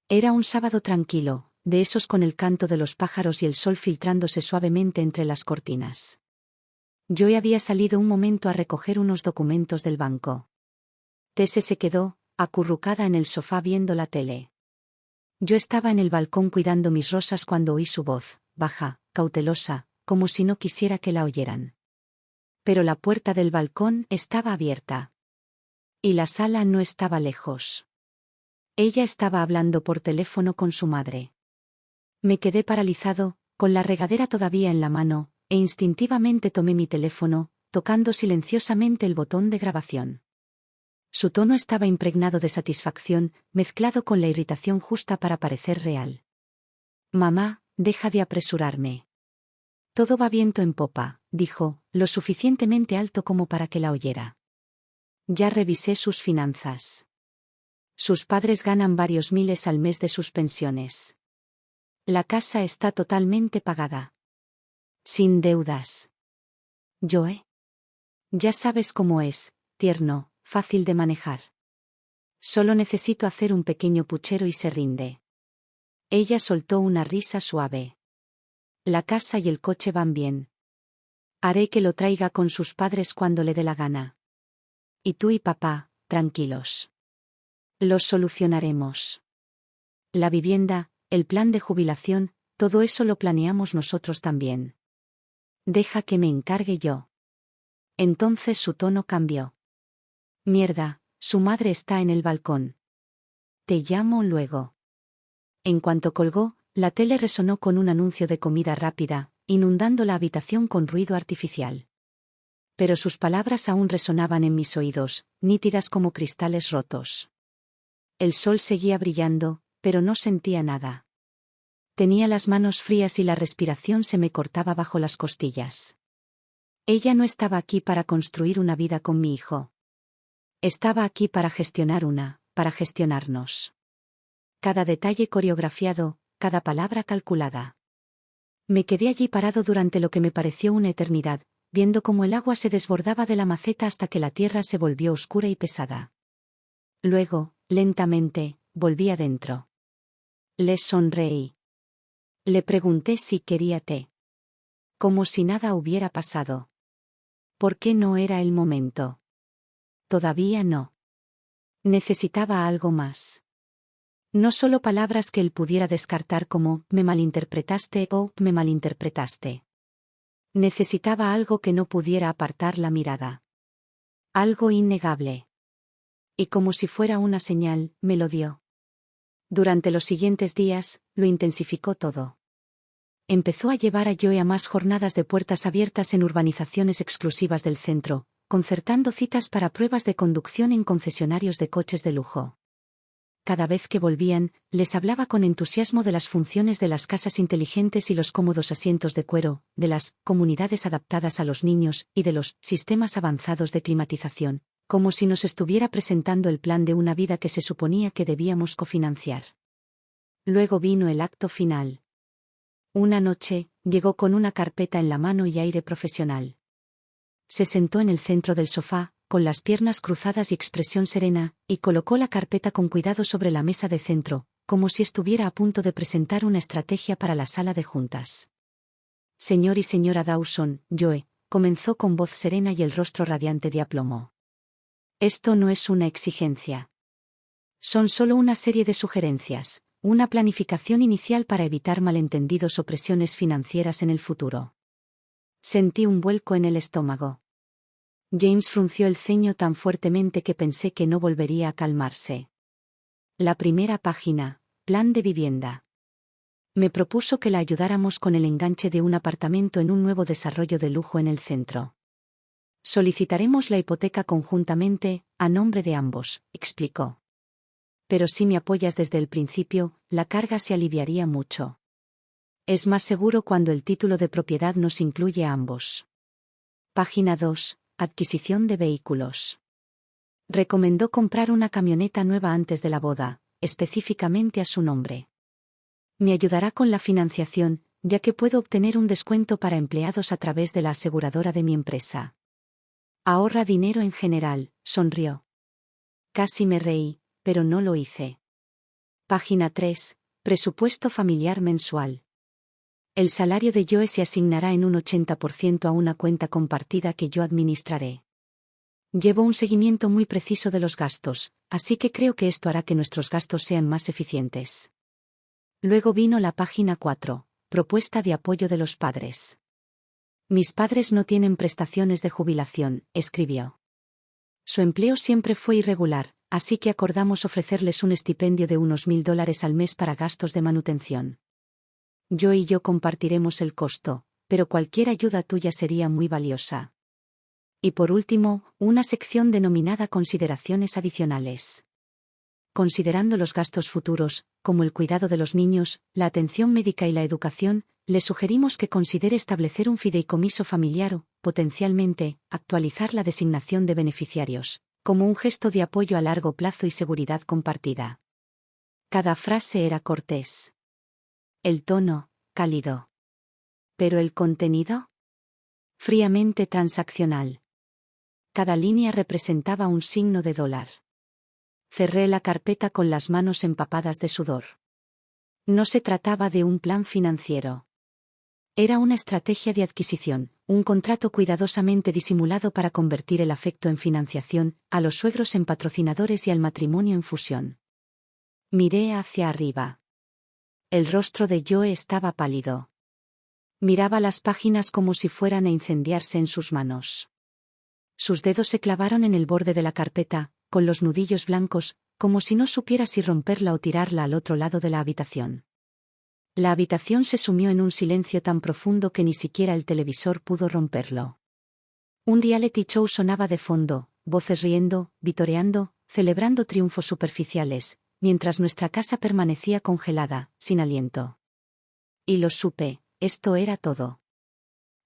Era un sábado tranquilo, de esos con el canto de los pájaros y el sol filtrándose suavemente entre las cortinas. Joe había salido un momento a recoger unos documentos del banco. Tese se quedó, acurrucada en el sofá viendo la tele. Yo estaba en el balcón cuidando mis rosas cuando oí su voz, baja, cautelosa, como si no quisiera que la oyeran. Pero la puerta del balcón estaba abierta. Y la sala no estaba lejos. Ella estaba hablando por teléfono con su madre. Me quedé paralizado, con la regadera todavía en la mano, e instintivamente tomé mi teléfono, tocando silenciosamente el botón de grabación. Su tono estaba impregnado de satisfacción, mezclado con la irritación justa para parecer real. Mamá, deja de apresurarme. Todo va viento en popa, dijo, lo suficientemente alto como para que la oyera. Ya revisé sus finanzas. Sus padres ganan varios miles al mes de sus pensiones. La casa está totalmente pagada. Sin deudas. Joe. Ya sabes cómo es, tierno, fácil de manejar. Solo necesito hacer un pequeño puchero y se rinde. Ella soltó una risa suave. La casa y el coche van bien. Haré que lo traiga con sus padres cuando le dé la gana. Y tú y papá, tranquilos. Los solucionaremos. La vivienda, el plan de jubilación, todo eso lo planeamos nosotros también. Deja que me encargue yo. Entonces su tono cambió. Mierda, su madre está en el balcón. Te llamo luego. En cuanto colgó, la tele resonó con un anuncio de comida rápida, inundando la habitación con ruido artificial. Pero sus palabras aún resonaban en mis oídos, nítidas como cristales rotos. El sol seguía brillando, pero no sentía nada. Tenía las manos frías y la respiración se me cortaba bajo las costillas. Ella no estaba aquí para construir una vida con mi hijo. Estaba aquí para gestionarnos. Cada detalle coreografiado, cada palabra calculada. Me quedé allí parado durante lo que me pareció una eternidad, viendo cómo el agua se desbordaba de la maceta hasta que la tierra se volvió oscura y pesada. Luego, lentamente, volví adentro. Les sonreí. Le pregunté si quería té. Como si nada hubiera pasado. ¿Por qué no era el momento? Todavía no. Necesitaba algo más. No solo palabras que él pudiera descartar como «me malinterpretaste» o «me malinterpretaste». Necesitaba algo que no pudiera apartar la mirada. Algo innegable. Y como si fuera una señal, me lo dio. Durante los siguientes días, lo intensificó todo. Empezó a llevar a Joe a más jornadas de puertas abiertas en urbanizaciones exclusivas del centro, concertando citas para pruebas de conducción en concesionarios de coches de lujo. Cada vez que volvían, les hablaba con entusiasmo de las funciones de las casas inteligentes y los cómodos asientos de cuero, de las comunidades adaptadas a los niños y de los sistemas avanzados de climatización, como si nos estuviera presentando el plan de una vida que se suponía que debíamos cofinanciar. Luego vino el acto final. Una noche, llegó con una carpeta en la mano y aire profesional. Se sentó en el centro del sofá, con las piernas cruzadas y expresión serena, y colocó la carpeta con cuidado sobre la mesa de centro, como si estuviera a punto de presentar una estrategia para la sala de juntas. Señor y señora Dawson, Joe, comenzó con voz serena y el rostro radiante de aplomo. Esto no es una exigencia. Son solo una serie de sugerencias. Una planificación inicial para evitar malentendidos o presiones financieras en el futuro. Sentí un vuelco en el estómago. James frunció el ceño tan fuertemente que pensé que no volvería a calmarse. La primera página, plan de vivienda. Me propuso que la ayudáramos con el enganche de un apartamento en un nuevo desarrollo de lujo en el centro. Solicitaremos la hipoteca conjuntamente, a nombre de ambos, explicó. Pero si me apoyas desde el principio, la carga se aliviaría mucho. Es más seguro cuando el título de propiedad nos incluye a ambos. Página 2. Adquisición de vehículos. Recomendó comprar una camioneta nueva antes de la boda, específicamente a su nombre. Me ayudará con la financiación, ya que puedo obtener un descuento para empleados a través de la aseguradora de mi empresa. Ahorra dinero en general, sonrió. Casi me reí, pero no lo hice. Página 3. Presupuesto familiar mensual. El salario de Joe se asignará en un 80% a una cuenta compartida que yo administraré. Llevo un seguimiento muy preciso de los gastos, así que creo que esto hará que nuestros gastos sean más eficientes. Luego vino la página 4. Propuesta de apoyo de los padres. Mis padres no tienen prestaciones de jubilación, escribió. Su empleo siempre fue irregular, así que acordamos ofrecerles un estipendio de unos $1,000 al mes para gastos de manutención. Yo y yo compartiremos el costo, pero cualquier ayuda tuya sería muy valiosa. Y por último, una sección denominada consideraciones adicionales. Considerando los gastos futuros, como el cuidado de los niños, la atención médica y la educación, le sugerimos que considere establecer un fideicomiso familiar o, potencialmente, actualizar la designación de beneficiarios, como un gesto de apoyo a largo plazo y seguridad compartida. Cada frase era cortés. El tono, cálido. Pero el contenido, fríamente transaccional. Cada línea representaba un signo de dólar. Cerré la carpeta con las manos empapadas de sudor. No se trataba de un plan financiero. Era una estrategia de adquisición, un contrato cuidadosamente disimulado para convertir el afecto en financiación, a los suegros en patrocinadores y al matrimonio en fusión. Miré hacia arriba. El rostro de Joe estaba pálido. Miraba las páginas como si fueran a incendiarse en sus manos. Sus dedos se clavaron en el borde de la carpeta, con los nudillos blancos, como si no supiera si romperla o tirarla al otro lado de la habitación. La habitación se sumió en un silencio tan profundo que ni siquiera el televisor pudo romperlo. Un reality show sonaba de fondo, voces riendo, vitoreando, celebrando triunfos superficiales, mientras nuestra casa permanecía congelada, sin aliento. Y lo supe, esto era todo.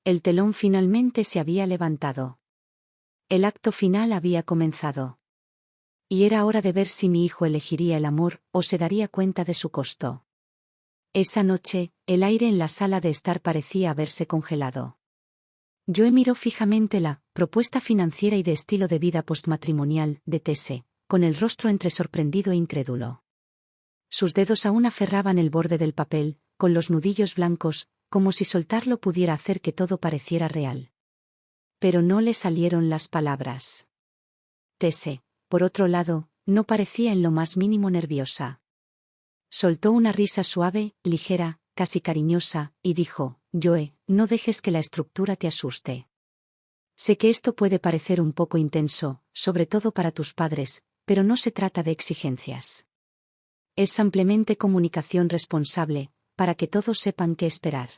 El telón finalmente se había levantado. El acto final había comenzado. Y era hora de ver si mi hijo elegiría el amor o se daría cuenta de su costo. Esa noche, el aire en la sala de estar parecía haberse congelado. Joe miró fijamente la propuesta financiera y de estilo de vida postmatrimonial de Tese, con el rostro entre sorprendido e incrédulo. Sus dedos aún aferraban el borde del papel, con los nudillos blancos, como si soltarlo pudiera hacer que todo pareciera real. Pero no le salieron las palabras. Tese, por otro lado, no parecía en lo más mínimo nerviosa. Soltó una risa suave, ligera, casi cariñosa, y dijo: Joe, no dejes que la estructura te asuste. Sé que esto puede parecer un poco intenso, sobre todo para tus padres, pero no se trata de exigencias. Es simplemente comunicación responsable, para que todos sepan qué esperar.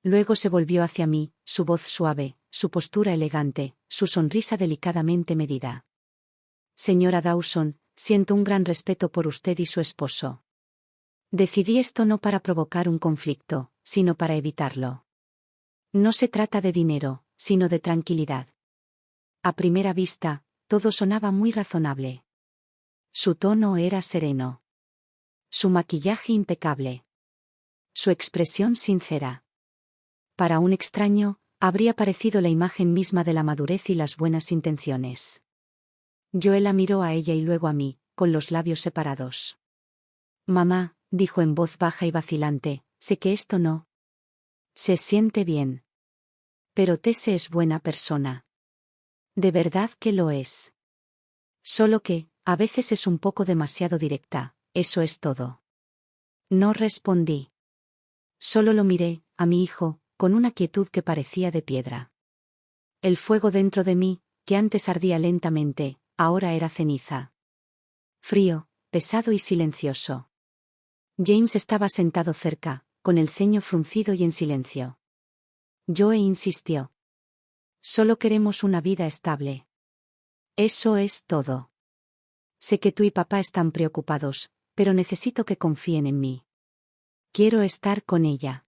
Luego se volvió hacia mí, su voz suave, su postura elegante, su sonrisa delicadamente medida. Señora Dawson, siento un gran respeto por usted y su esposo. Decidí esto no para provocar un conflicto, sino para evitarlo. No se trata de dinero, sino de tranquilidad. A primera vista, todo sonaba muy razonable. Su tono era sereno. Su maquillaje impecable. Su expresión sincera. Para un extraño, habría parecido la imagen misma de la madurez y las buenas intenciones. Joe la miró a ella y luego a mí, con los labios separados. Mamá, dijo en voz baja y vacilante, sé que esto no se siente bien. Pero Tese es buena persona. De verdad que lo es. Solo que, a veces es un poco demasiado directa, eso es todo. No respondí. Solo lo miré, a mi hijo, con una quietud que parecía de piedra. El fuego dentro de mí, que antes ardía lentamente, ahora era ceniza. Frío, pesado y silencioso. James estaba sentado cerca, con el ceño fruncido y en silencio. Joe insistió. Solo queremos una vida estable. Eso es todo. Sé que tú y papá están preocupados, pero necesito que confíen en mí. Quiero estar con ella.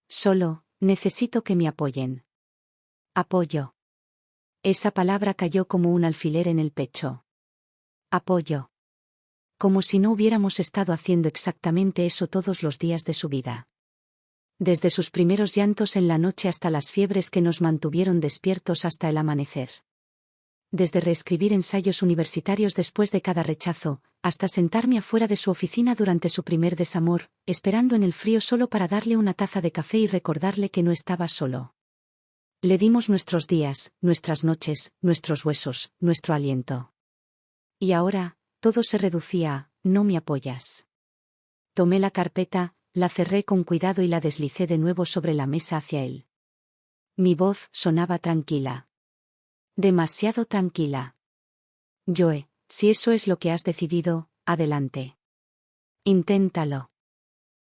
Solo, necesito que me apoyen. Apoyo. Esa palabra cayó como un alfiler en el pecho. Apoyo. Como si no hubiéramos estado haciendo exactamente eso todos los días de su vida. Desde sus primeros llantos en la noche hasta las fiebres que nos mantuvieron despiertos hasta el amanecer. Desde reescribir ensayos universitarios después de cada rechazo, hasta sentarme afuera de su oficina durante su primer desamor, esperando en el frío solo para darle una taza de café y recordarle que no estaba solo. Le dimos nuestros días, nuestras noches, nuestros huesos, nuestro aliento. Y ahora, todo se reducía a: no me apoyas. Tomé la carpeta, la cerré con cuidado y la deslicé de nuevo sobre la mesa hacia él. Mi voz sonaba tranquila. Demasiado tranquila. Joe, si eso es lo que has decidido, adelante. Inténtalo.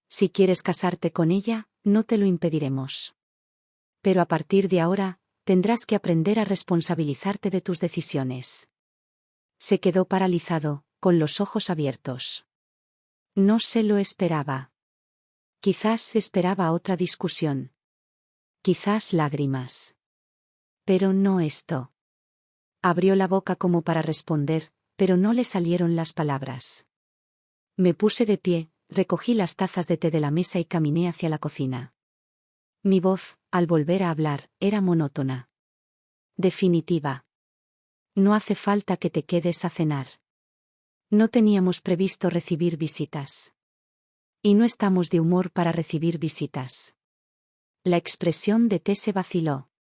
Si quieres casarte con ella, no te lo impediremos. Pero a partir de ahora, tendrás que aprender a responsabilizarte de tus decisiones. Se quedó paralizado, con los ojos abiertos. No se lo esperaba. Quizás esperaba otra discusión. Quizás lágrimas. Pero no esto. Abrió la boca como para responder, pero no le salieron las palabras. Me puse de pie, recogí las tazas de té de la mesa y caminé hacia la cocina. Mi voz, al volver a hablar, era monótona. Definitiva. No hace falta que te quedes a cenar. No teníamos previsto recibir visitas. Y no estamos de humor para recibir visitas. La expresión de Tese vaciló.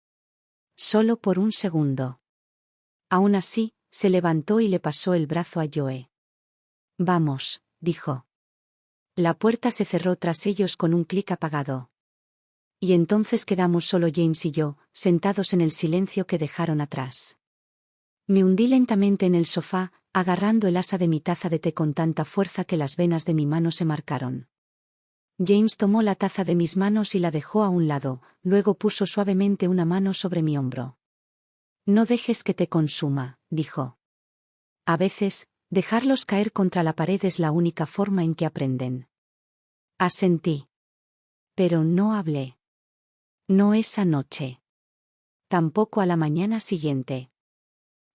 Solo por un segundo. Aún así, se levantó y le pasó el brazo a Joe. Vamos, dijo. La puerta se cerró tras ellos con un clic apagado. Y entonces quedamos solo James y yo, sentados en el silencio que dejaron atrás. Me hundí lentamente en el sofá, agarrando el asa de mi taza de té con tanta fuerza que las venas de mi mano se marcaron. James tomó la taza de mis manos y la dejó a un lado, luego puso suavemente una mano sobre mi hombro. No dejes que te consuma, dijo. A veces, dejarlos caer contra la pared es la única forma en que aprenden. Asentí. Pero no hablé. No esa noche. Tampoco a la mañana siguiente.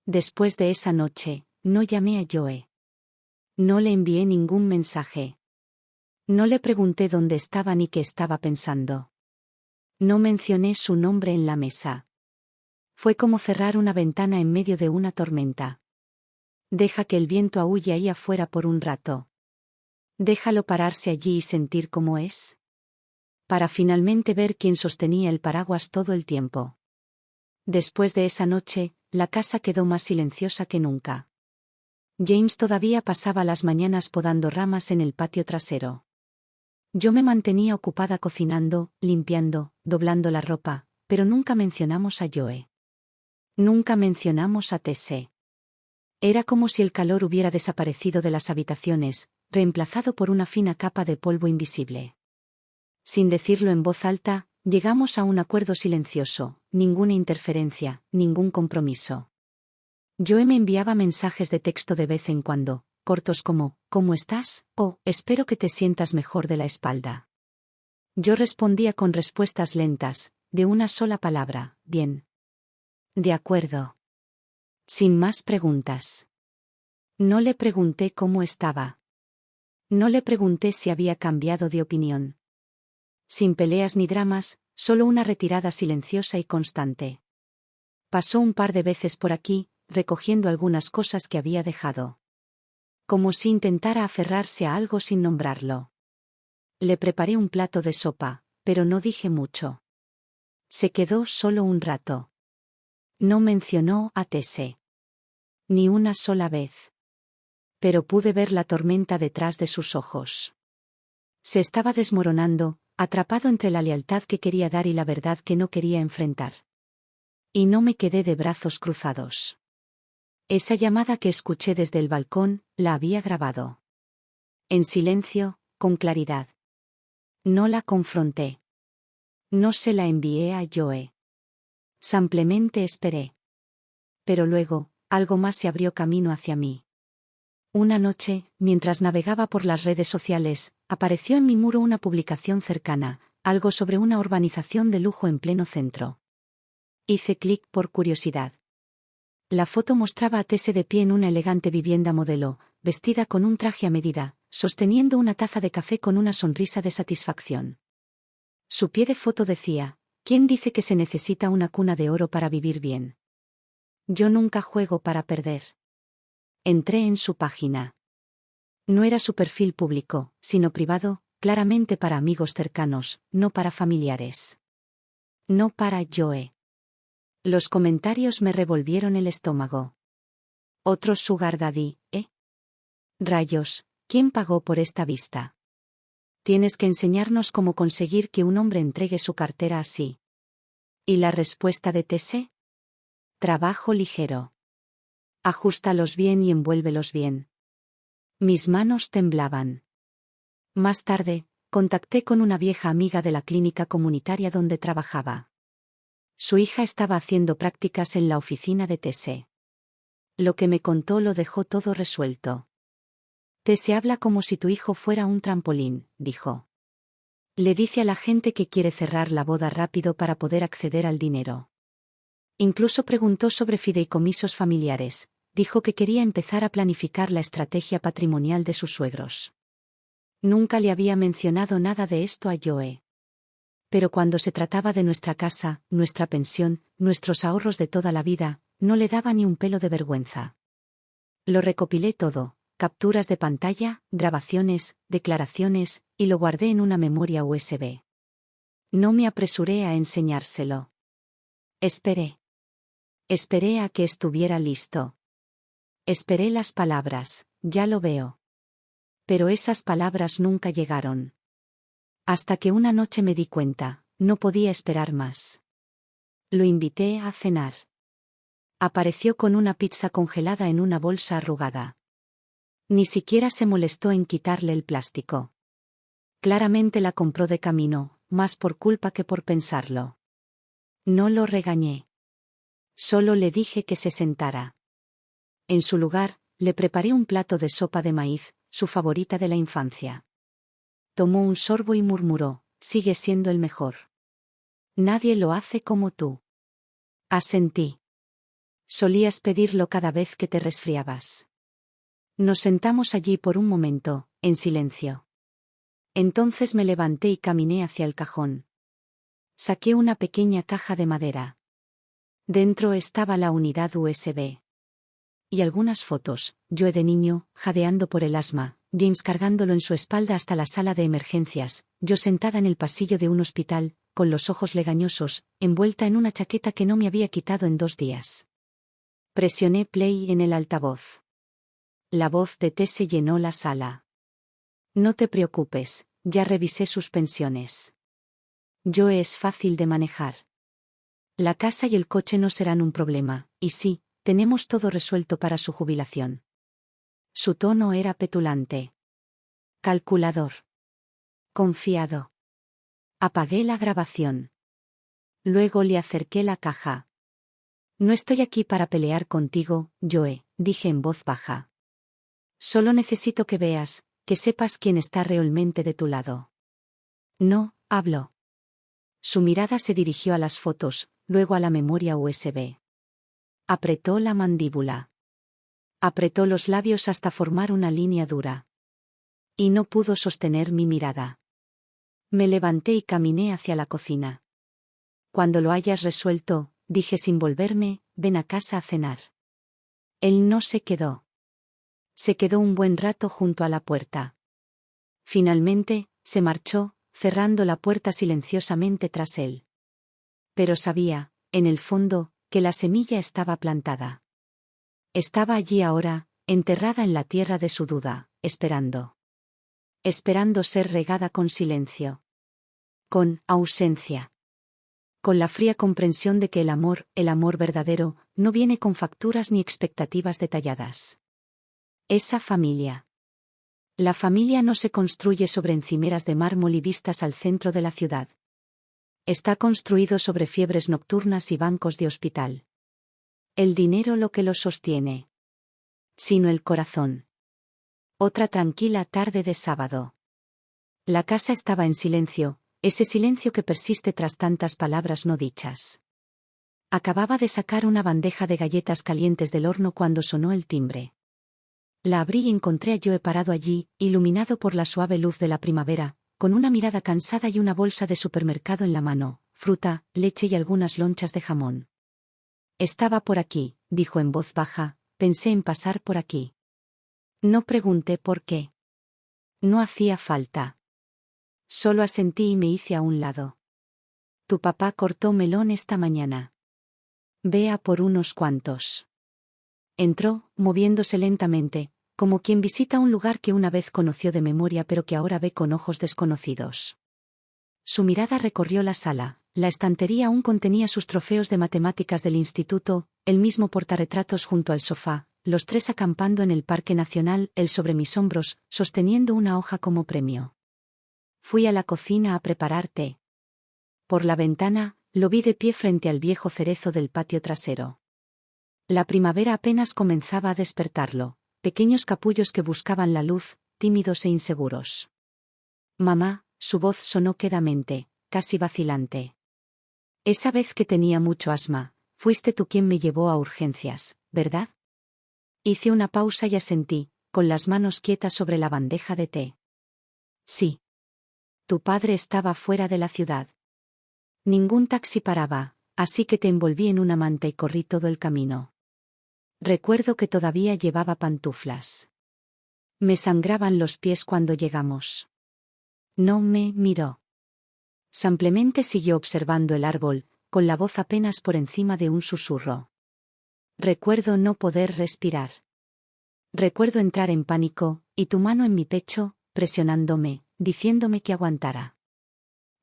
Después de esa noche, no llamé a Joe. No le envié ningún mensaje. No le pregunté dónde estaba ni qué estaba pensando. No mencioné su nombre en la mesa. Fue como cerrar una ventana en medio de una tormenta. Deja que el viento aúlle ahí afuera por un rato. Déjalo pararse allí y sentir cómo es. Para finalmente ver quién sostenía el paraguas todo el tiempo. Después de esa noche, la casa quedó más silenciosa que nunca. James todavía pasaba las mañanas podando ramas en el patio trasero. Yo me mantenía ocupada cocinando, limpiando, doblando la ropa, pero nunca mencionamos a Joe. Nunca mencionamos a Tese. Era como si el calor hubiera desaparecido de las habitaciones, reemplazado por una fina capa de polvo invisible. Sin decirlo en voz alta, llegamos a un acuerdo silencioso, ninguna interferencia, ningún compromiso. Joe me enviaba mensajes de texto de vez en cuando, cortos como, ¿cómo estás? O, espero que te sientas mejor de la espalda. Yo respondía con respuestas lentas, de una sola palabra, bien. De acuerdo. Sin más preguntas. No le pregunté cómo estaba. No le pregunté si había cambiado de opinión. Sin peleas ni dramas, solo una retirada silenciosa y constante. Pasó un par de veces por aquí, recogiendo algunas cosas que había dejado. Como si intentara aferrarse a algo sin nombrarlo. Le preparé un plato de sopa, pero no dije mucho. Se quedó solo un rato. No mencionó a Tese. Ni una sola vez. Pero pude ver la tormenta detrás de sus ojos. Se estaba desmoronando, atrapado entre la lealtad que quería dar y la verdad que no quería enfrentar. Y no me quedé de brazos cruzados. Esa llamada que escuché desde el balcón, la había grabado. En silencio, con claridad. No la confronté. No se la envié a Joe. Simplemente esperé. Pero luego, algo más se abrió camino hacia mí. Una noche, mientras navegaba por las redes sociales, apareció en mi muro una publicación cercana, algo sobre una urbanización de lujo en pleno centro. Hice clic por curiosidad. La foto mostraba a Tese de pie en una elegante vivienda modelo, vestida con un traje a medida, sosteniendo una taza de café con una sonrisa de satisfacción. Su pie de foto decía, ¿quién dice que se necesita una cuna de oro para vivir bien? Yo nunca juego para perder. Entré en su página. No era su perfil público, sino privado, claramente para amigos cercanos, no para familiares. No para Joe. Los comentarios me revolvieron el estómago. Otro sugar daddy, ¿eh? Rayos, ¿quién pagó por esta vista? Tienes que enseñarnos cómo conseguir que un hombre entregue su cartera así. ¿Y la respuesta de Tese? Trabajo ligero. Ajústalos bien y envuélvelos bien. Mis manos temblaban. Más tarde, contacté con una vieja amiga de la clínica comunitaria donde trabajaba. Su hija estaba haciendo prácticas en la oficina de Tese. Lo que me contó lo dejó todo resuelto. Tese habla como si tu hijo fuera un trampolín, dijo. Le dice a la gente que quiere cerrar la boda rápido para poder acceder al dinero. Incluso preguntó sobre fideicomisos familiares, dijo que quería empezar a planificar la estrategia patrimonial de sus suegros. Nunca le había mencionado nada de esto a Joe. Pero cuando se trataba de nuestra casa, nuestra pensión, nuestros ahorros de toda la vida, no le daba ni un pelo de vergüenza. Lo recopilé todo, capturas de pantalla, grabaciones, declaraciones, y lo guardé en una memoria USB. No me apresuré a enseñárselo. Esperé. Esperé a que estuviera listo. Esperé las palabras, ya lo veo. Pero esas palabras nunca llegaron. Hasta que una noche me di cuenta, no podía esperar más. Lo invité a cenar. Apareció con una pizza congelada en una bolsa arrugada. Ni siquiera se molestó en quitarle el plástico. Claramente la compró de camino, más por culpa que por pensarlo. No lo regañé. Solo le dije que se sentara. En su lugar, le preparé un plato de sopa de maíz, su favorita de la infancia. Tomó un sorbo y murmuró, sigue siendo el mejor. Nadie lo hace como tú. Asentí. Solías pedirlo cada vez que te resfriabas. Nos sentamos allí por un momento, en silencio. Entonces me levanté y caminé hacia el cajón. Saqué una pequeña caja de madera. Dentro estaba la unidad USB. Y algunas fotos, yo de niño, jadeando por el asma, James cargándolo en su espalda hasta la sala de emergencias, yo sentada en el pasillo de un hospital, con los ojos legañosos, envuelta en una chaqueta que no me había quitado en 2 días. Presioné play en el altavoz. La voz de Tese llenó la sala. No te preocupes, ya revisé sus pensiones. Joe es fácil de manejar. La casa y el coche no serán un problema, y sí, tenemos todo resuelto para su jubilación. Su tono era petulante. Calculador. Confiado. Apagué la grabación. Luego le acerqué la caja. No estoy aquí para pelear contigo, Joe, dije en voz baja. Solo necesito que veas, que sepas quién está realmente de tu lado. No, habló. Su mirada se dirigió a las fotos, luego a la memoria USB. Apretó la mandíbula. Apretó los labios hasta formar una línea dura. Y no pudo sostener mi mirada. Me levanté y caminé hacia la cocina. Cuando lo hayas resuelto, dije sin volverme, ven a casa a cenar. Él no se quedó. Se quedó un buen rato junto a la puerta. Finalmente, se marchó, cerrando la puerta silenciosamente tras él. Pero sabía, en el fondo, que la semilla estaba plantada. Estaba allí ahora, enterrada en la tierra de su duda, esperando. Esperando ser regada con silencio. Con ausencia. Con la fría comprensión de que el amor verdadero, no viene con facturas ni expectativas detalladas. Esa familia. La familia no se construye sobre encimeras de mármol y vistas al centro de la ciudad. Está construido sobre fiebres nocturnas y bancos de hospital. El dinero lo que lo sostiene. Sino el corazón. Otra tranquila tarde de sábado. La casa estaba en silencio, ese silencio que persiste tras tantas palabras no dichas. Acababa de sacar una bandeja de galletas calientes del horno cuando sonó el timbre. La abrí y encontré a Joe parado allí, iluminado por la suave luz de la primavera, con una mirada cansada y una bolsa de supermercado en la mano, fruta, leche y algunas lonchas de jamón. Estaba por aquí, dijo en voz baja, pensé en pasar por aquí. No pregunté por qué. No hacía falta. Solo asentí y me hice a un lado. Tu papá cortó melón esta mañana. Ve a por unos cuantos. Entró, moviéndose lentamente, como quien visita un lugar que una vez conoció de memoria pero que ahora ve con ojos desconocidos. Su mirada recorrió la sala, la estantería aún contenía sus trofeos de matemáticas del instituto, el mismo portarretratos junto al sofá, los 3 acampando en el Parque Nacional, él sobre mis hombros, sosteniendo una hoja como premio. Fui a la cocina a preparar té. Por la ventana, lo vi de pie frente al viejo cerezo del patio trasero. La primavera apenas comenzaba a despertarlo, pequeños capullos que buscaban la luz, tímidos e inseguros. Mamá, su voz sonó quedamente, casi vacilante. Esa vez que tenía mucho asma, fuiste tú quien me llevó a urgencias, ¿verdad? Hice una pausa y asentí, con las manos quietas sobre la bandeja de té. Sí. Tu padre estaba fuera de la ciudad. Ningún taxi paraba, así que te envolví en una manta y corrí todo el camino. Recuerdo que todavía llevaba pantuflas. Me sangraban los pies cuando llegamos. No me miró. Simplemente siguió observando el árbol, con la voz apenas por encima de un susurro. Recuerdo no poder respirar. Recuerdo entrar en pánico, y tu mano en mi pecho, presionándome, diciéndome que aguantara.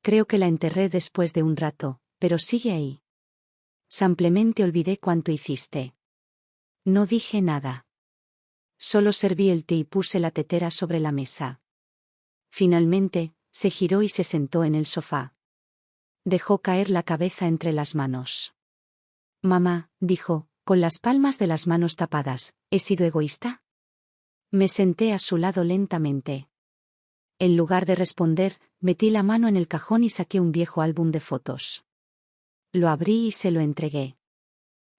Creo que la enterré después de un rato, pero sigue ahí. Simplemente olvidé cuánto hiciste. No dije nada. Solo serví el té y puse la tetera sobre la mesa. Finalmente, se giró y se sentó en el sofá. Dejó caer la cabeza entre las manos. Mamá, dijo, con las palmas de las manos tapadas, ¿he sido egoísta? Me senté a su lado lentamente. En lugar de responder, metí la mano en el cajón y saqué un viejo álbum de fotos. Lo abrí y se lo entregué.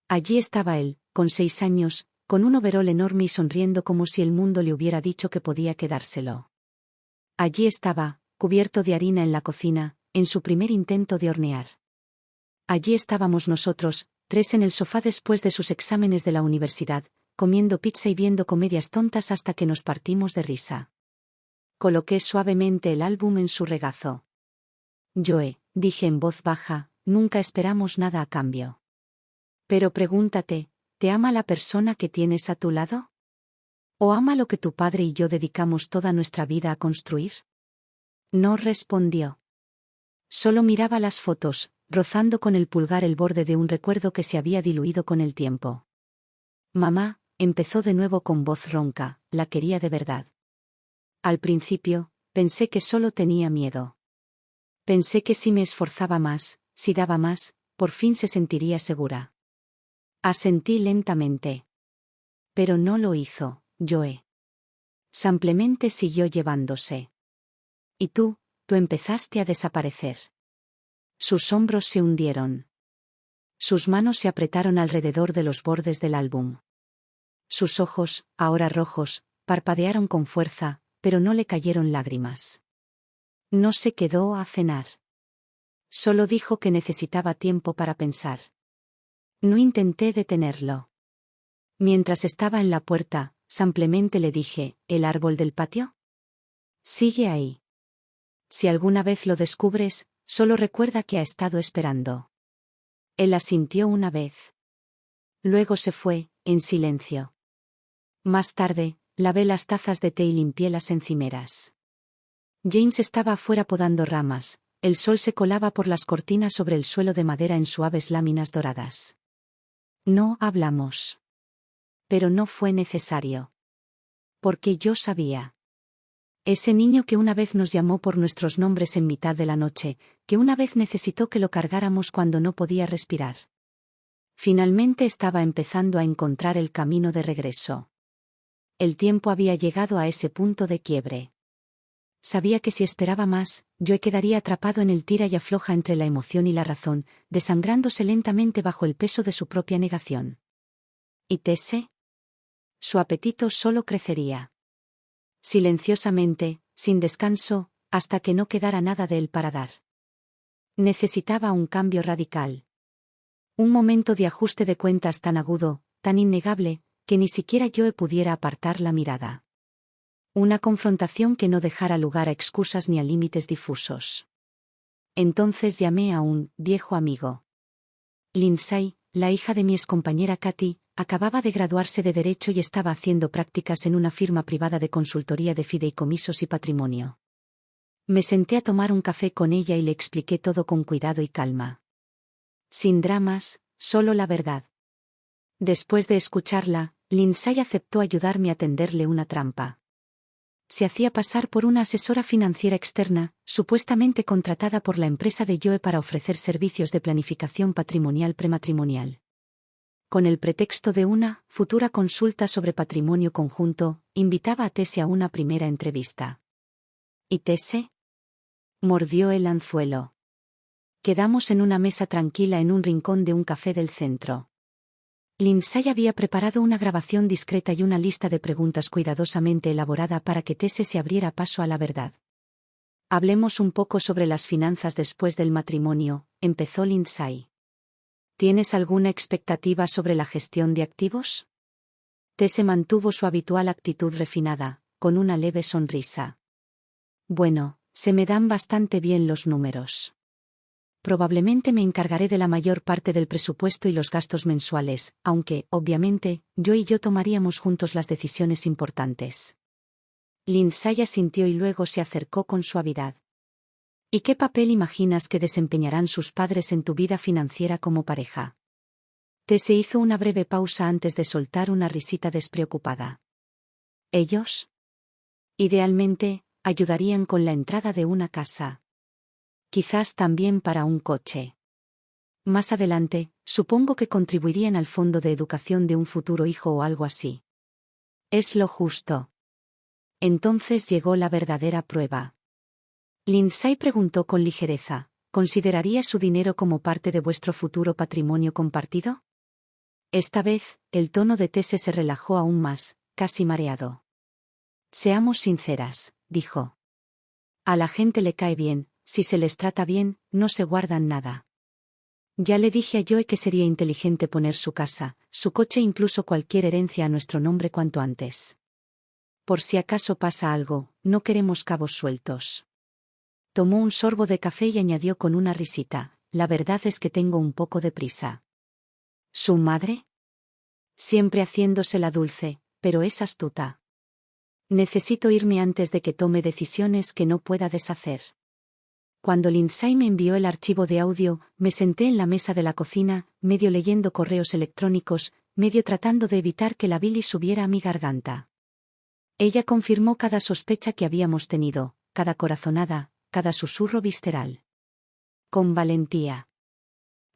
Allí estaba él, con 6 años, con un overol enorme y sonriendo como si el mundo le hubiera dicho que podía quedárselo. Allí estaba, cubierto de harina en la cocina, en su primer intento de hornear. Allí estábamos nosotros, 3 en el sofá después de sus exámenes de la universidad, comiendo pizza y viendo comedias tontas hasta que nos partimos de risa. Coloqué suavemente el álbum en su regazo. Joe, dije en voz baja, nunca esperamos nada a cambio. Pero pregúntate, ¿te ama la persona que tienes a tu lado? ¿O ama lo que tu padre y yo dedicamos toda nuestra vida a construir? No respondió. Solo miraba las fotos, rozando con el pulgar el borde de un recuerdo que se había diluido con el tiempo. Mamá, empezó de nuevo con voz ronca, la quería de verdad. Al principio, pensé que solo tenía miedo. Pensé que si me esforzaba más, si daba más, por fin se sentiría segura. Asentí lentamente. Pero no lo hizo, Joe. Simplemente siguió llevándose. Y tú empezaste a desaparecer. Sus hombros se hundieron. Sus manos se apretaron alrededor de los bordes del álbum. Sus ojos, ahora rojos, parpadearon con fuerza, pero no le cayeron lágrimas. No se quedó a cenar. Solo dijo que necesitaba tiempo para pensar. No intenté detenerlo. Mientras estaba en la puerta, simplemente le dije, ¿el árbol del patio? Sigue ahí. Si alguna vez lo descubres, solo recuerda que ha estado esperando. Él asintió una vez. Luego se fue, en silencio. Más tarde, lavé las tazas de té y limpié las encimeras. James estaba afuera podando ramas, el sol se colaba por las cortinas sobre el suelo de madera en suaves láminas doradas. No hablamos. Pero no fue necesario. Porque yo sabía. Ese niño que una vez nos llamó por nuestros nombres en mitad de la noche, que una vez necesitó que lo cargáramos cuando no podía respirar. Finalmente estaba empezando a encontrar el camino de regreso. El tiempo había llegado a ese punto de quiebre. Sabía que si esperaba más, yo quedaría atrapado en el tira y afloja entre la emoción y la razón, desangrándose lentamente bajo el peso de su propia negación. ¿Y Tese? Su apetito solo crecería. Silenciosamente, sin descanso, hasta que no quedara nada de él para dar. Necesitaba un cambio radical. Un momento de ajuste de cuentas tan agudo, tan innegable, que ni siquiera yo pudiera apartar la mirada. Una confrontación que no dejara lugar a excusas ni a límites difusos. Entonces llamé a un viejo amigo. Lindsay, la hija de mi excompañera Katy, acababa de graduarse de Derecho y estaba haciendo prácticas en una firma privada de consultoría de fideicomisos y patrimonio. Me senté a tomar un café con ella y le expliqué todo con cuidado y calma. Sin dramas, solo la verdad. Después de escucharla, Lindsay aceptó ayudarme a tenderle una trampa. Se hacía pasar por una asesora financiera externa, supuestamente contratada por la empresa de Joe para ofrecer servicios de planificación patrimonial prematrimonial. Con el pretexto de una futura consulta sobre patrimonio conjunto, invitaba a Tese a una primera entrevista. ¿Y Tese? Mordió el anzuelo. Quedamos en una mesa tranquila en un rincón de un café del centro. Lindsay había preparado una grabación discreta y una lista de preguntas cuidadosamente elaborada para que Tese se abriera paso a la verdad. Hablemos un poco sobre las finanzas después del matrimonio, empezó Lindsay. ¿Tienes alguna expectativa sobre la gestión de activos? Tese mantuvo su habitual actitud refinada, con una leve sonrisa. Bueno, se me dan bastante bien los números. Probablemente me encargaré de la mayor parte del presupuesto y los gastos mensuales, aunque, obviamente, yo tomaríamos juntos las decisiones importantes. Lindsay asintió y luego se acercó con suavidad. ¿Y qué papel imaginas que desempeñarán sus padres en tu vida financiera como pareja? Tese hizo una breve pausa antes de soltar una risita despreocupada. ¿Ellos? Idealmente, ayudarían con la entrada de una casa. Quizás también para un coche. Más adelante, supongo que contribuirían al fondo de educación de un futuro hijo o algo así. Es lo justo. Entonces llegó la verdadera prueba. Lindsay preguntó con ligereza, ¿consideraría su dinero como parte de vuestro futuro patrimonio compartido? Esta vez, el tono de Tese se relajó aún más, casi mareado. Seamos sinceras, dijo. A la gente le cae bien, si se les trata bien, no se guardan nada. Ya le dije a Joe que sería inteligente poner su casa, su coche e incluso cualquier herencia a nuestro nombre cuanto antes. Por si acaso pasa algo, no queremos cabos sueltos. Tomó un sorbo de café y añadió con una risita, la verdad es que tengo un poco de prisa. ¿Su madre? Siempre haciéndose la dulce, pero es astuta. Necesito irme antes de que tome decisiones que no pueda deshacer. Cuando Lindsay me envió el archivo de audio, me senté en la mesa de la cocina, medio leyendo correos electrónicos, medio tratando de evitar que la bilis subiera a mi garganta. Ella confirmó cada sospecha que habíamos tenido, cada corazonada, cada susurro visceral. Con valentía.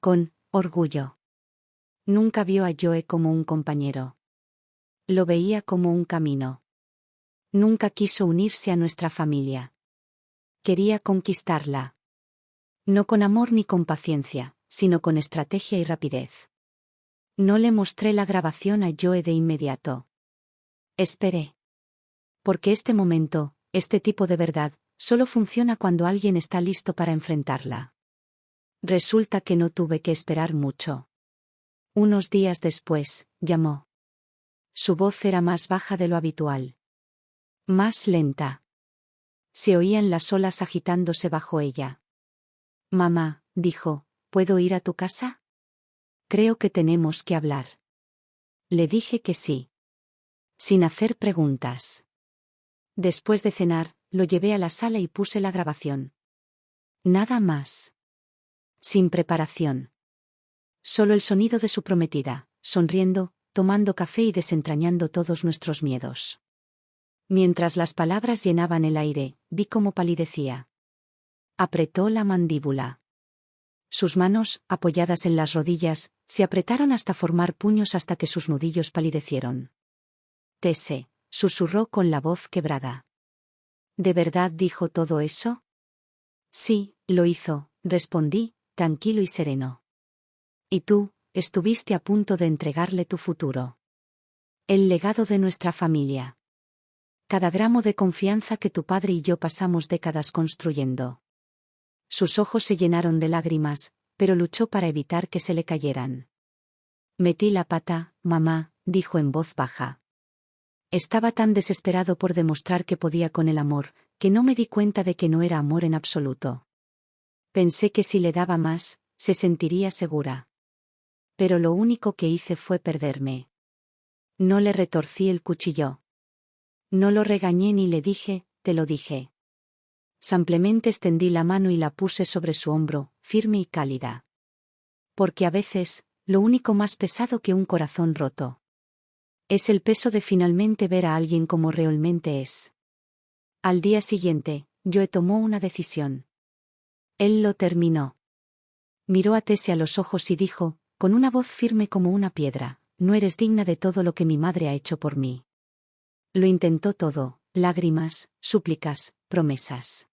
Con orgullo. Nunca vio a Joe como un compañero. Lo veía como un camino. Nunca quiso unirse a nuestra familia. Quería conquistarla. No con amor ni con paciencia, sino con estrategia y rapidez. No le mostré la grabación a Joe de inmediato. Esperé. Porque este momento, este tipo de verdad, solo funciona cuando alguien está listo para enfrentarla. Resulta que no tuve que esperar mucho. Unos días después, llamó. Su voz era más baja de lo habitual. Más lenta. Se oían las olas agitándose bajo ella. Mamá, dijo, ¿puedo ir a tu casa? Creo que tenemos que hablar. Le dije que sí. Sin hacer preguntas. Después de cenar, lo llevé a la sala y puse la grabación. Nada más. Sin preparación. Solo el sonido de su prometida, sonriendo, tomando café y desentrañando todos nuestros miedos. Mientras las palabras llenaban el aire, vi cómo palidecía. Apretó la mandíbula. Sus manos, apoyadas en las rodillas, se apretaron hasta formar puños hasta que sus nudillos palidecieron. Tese, susurró con la voz quebrada. ¿De verdad dijo todo eso? Sí, lo hizo, respondí, tranquilo y sereno. Y tú, estuviste a punto de entregarle tu futuro. El legado de nuestra familia. Cada gramo de confianza que tu padre y yo pasamos décadas construyendo. Sus ojos se llenaron de lágrimas, pero luchó para evitar que se le cayeran. Metí la pata, mamá, dijo en voz baja. Estaba tan desesperado por demostrar que podía con el amor, que no me di cuenta de que no era amor en absoluto. Pensé que si le daba más, se sentiría segura. Pero lo único que hice fue perderme. No le retorcí el cuchillo. No lo regañé ni le dije, te lo dije. Simplemente extendí la mano y la puse sobre su hombro, firme y cálida. Porque a veces, lo único más pesado que un corazón roto es el peso de finalmente ver a alguien como realmente es. Al día siguiente, Joe tomó una decisión. Él lo terminó. Miró a Tese a los ojos y dijo, con una voz firme como una piedra, no eres digna de todo lo que mi madre ha hecho por mí. Lo intentó todo, lágrimas, súplicas, promesas.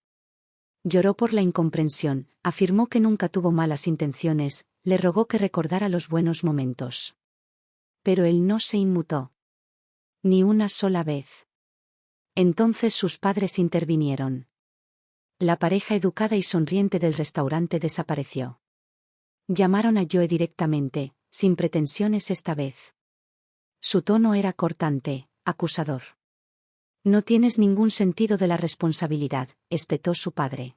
Lloró por la incomprensión, afirmó que nunca tuvo malas intenciones, le rogó que recordara los buenos momentos. Pero él no se inmutó. Ni una sola vez. Entonces sus padres intervinieron. La pareja educada y sonriente del restaurante desapareció. Llamaron a Joe directamente, sin pretensiones esta vez. Su tono era cortante, acusador. No tienes ningún sentido de la responsabilidad, espetó su padre.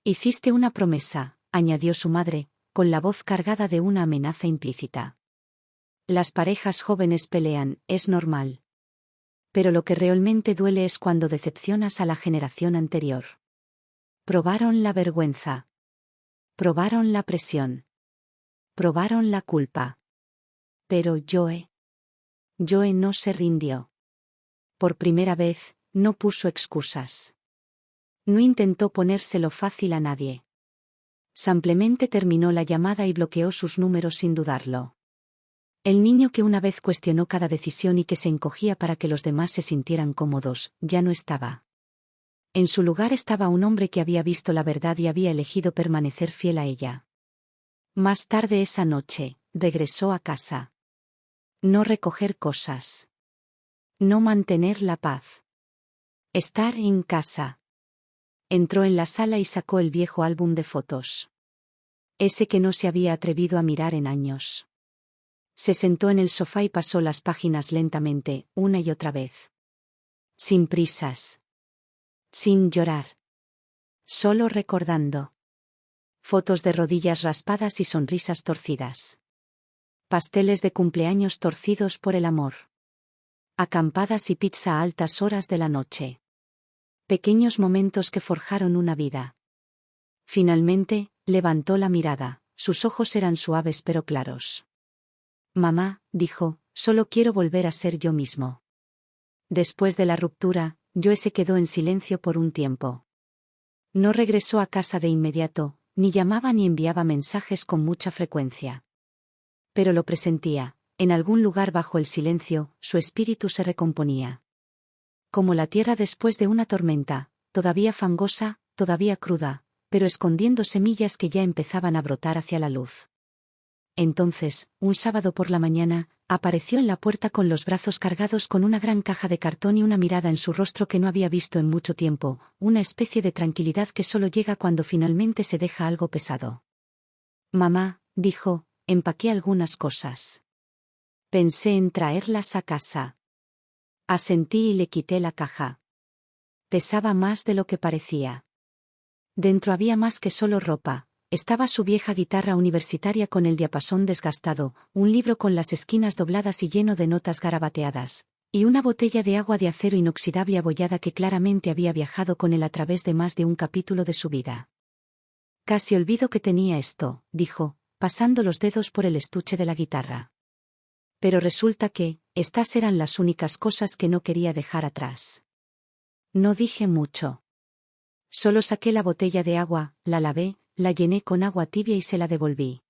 Hiciste una promesa, añadió su madre, con la voz cargada de una amenaza implícita. Las parejas jóvenes pelean, es normal. Pero lo que realmente duele es cuando decepcionas a la generación anterior. Probaron la vergüenza. Probaron la presión. Probaron la culpa. Pero Joe no se rindió. Por primera vez, no puso excusas. No intentó ponérselo fácil a nadie. Simplemente terminó la llamada y bloqueó sus números sin dudarlo. El niño que una vez cuestionó cada decisión y que se encogía para que los demás se sintieran cómodos, ya no estaba. En su lugar estaba un hombre que había visto la verdad y había elegido permanecer fiel a ella. Más tarde esa noche, regresó a casa. No recoger cosas. No mantener la paz. Estar en casa. Entró en la sala y sacó el viejo álbum de fotos. Ese que no se había atrevido a mirar en años. Se sentó en el sofá y pasó las páginas lentamente, una y otra vez. Sin prisas. Sin llorar. Solo recordando. Fotos de rodillas raspadas y sonrisas torcidas. Pasteles de cumpleaños torcidos por el amor. Acampadas y pizza a altas horas de la noche. Pequeños momentos que forjaron una vida. Finalmente, levantó la mirada, sus ojos eran suaves pero claros. Mamá, dijo, solo quiero volver a ser yo mismo. Después de la ruptura, Joe se quedó en silencio por un tiempo. No regresó a casa de inmediato, ni llamaba ni enviaba mensajes con mucha frecuencia. Pero lo presentía, en algún lugar bajo el silencio, su espíritu se recomponía. Como la tierra después de una tormenta, todavía fangosa, todavía cruda, pero escondiendo semillas que ya empezaban a brotar hacia la luz. Entonces, un sábado por la mañana, apareció en la puerta con los brazos cargados con una gran caja de cartón y una mirada en su rostro que no había visto en mucho tiempo, una especie de tranquilidad que solo llega cuando finalmente se deja algo pesado. Mamá, dijo, empaqué algunas cosas. Pensé en traerlas a casa. Asentí y le quité la caja. Pesaba más de lo que parecía. Dentro había más que solo ropa. Estaba su vieja guitarra universitaria con el diapasón desgastado, un libro con las esquinas dobladas y lleno de notas garabateadas, y una botella de agua de acero inoxidable abollada que claramente había viajado con él a través de más de un capítulo de su vida. Casi olvido que tenía esto, dijo, pasando los dedos por el estuche de la guitarra. Pero resulta que, estas eran las únicas cosas que no quería dejar atrás. No dije mucho. Solo saqué la botella de agua, la lavé, la llené con agua tibia y se la devolví.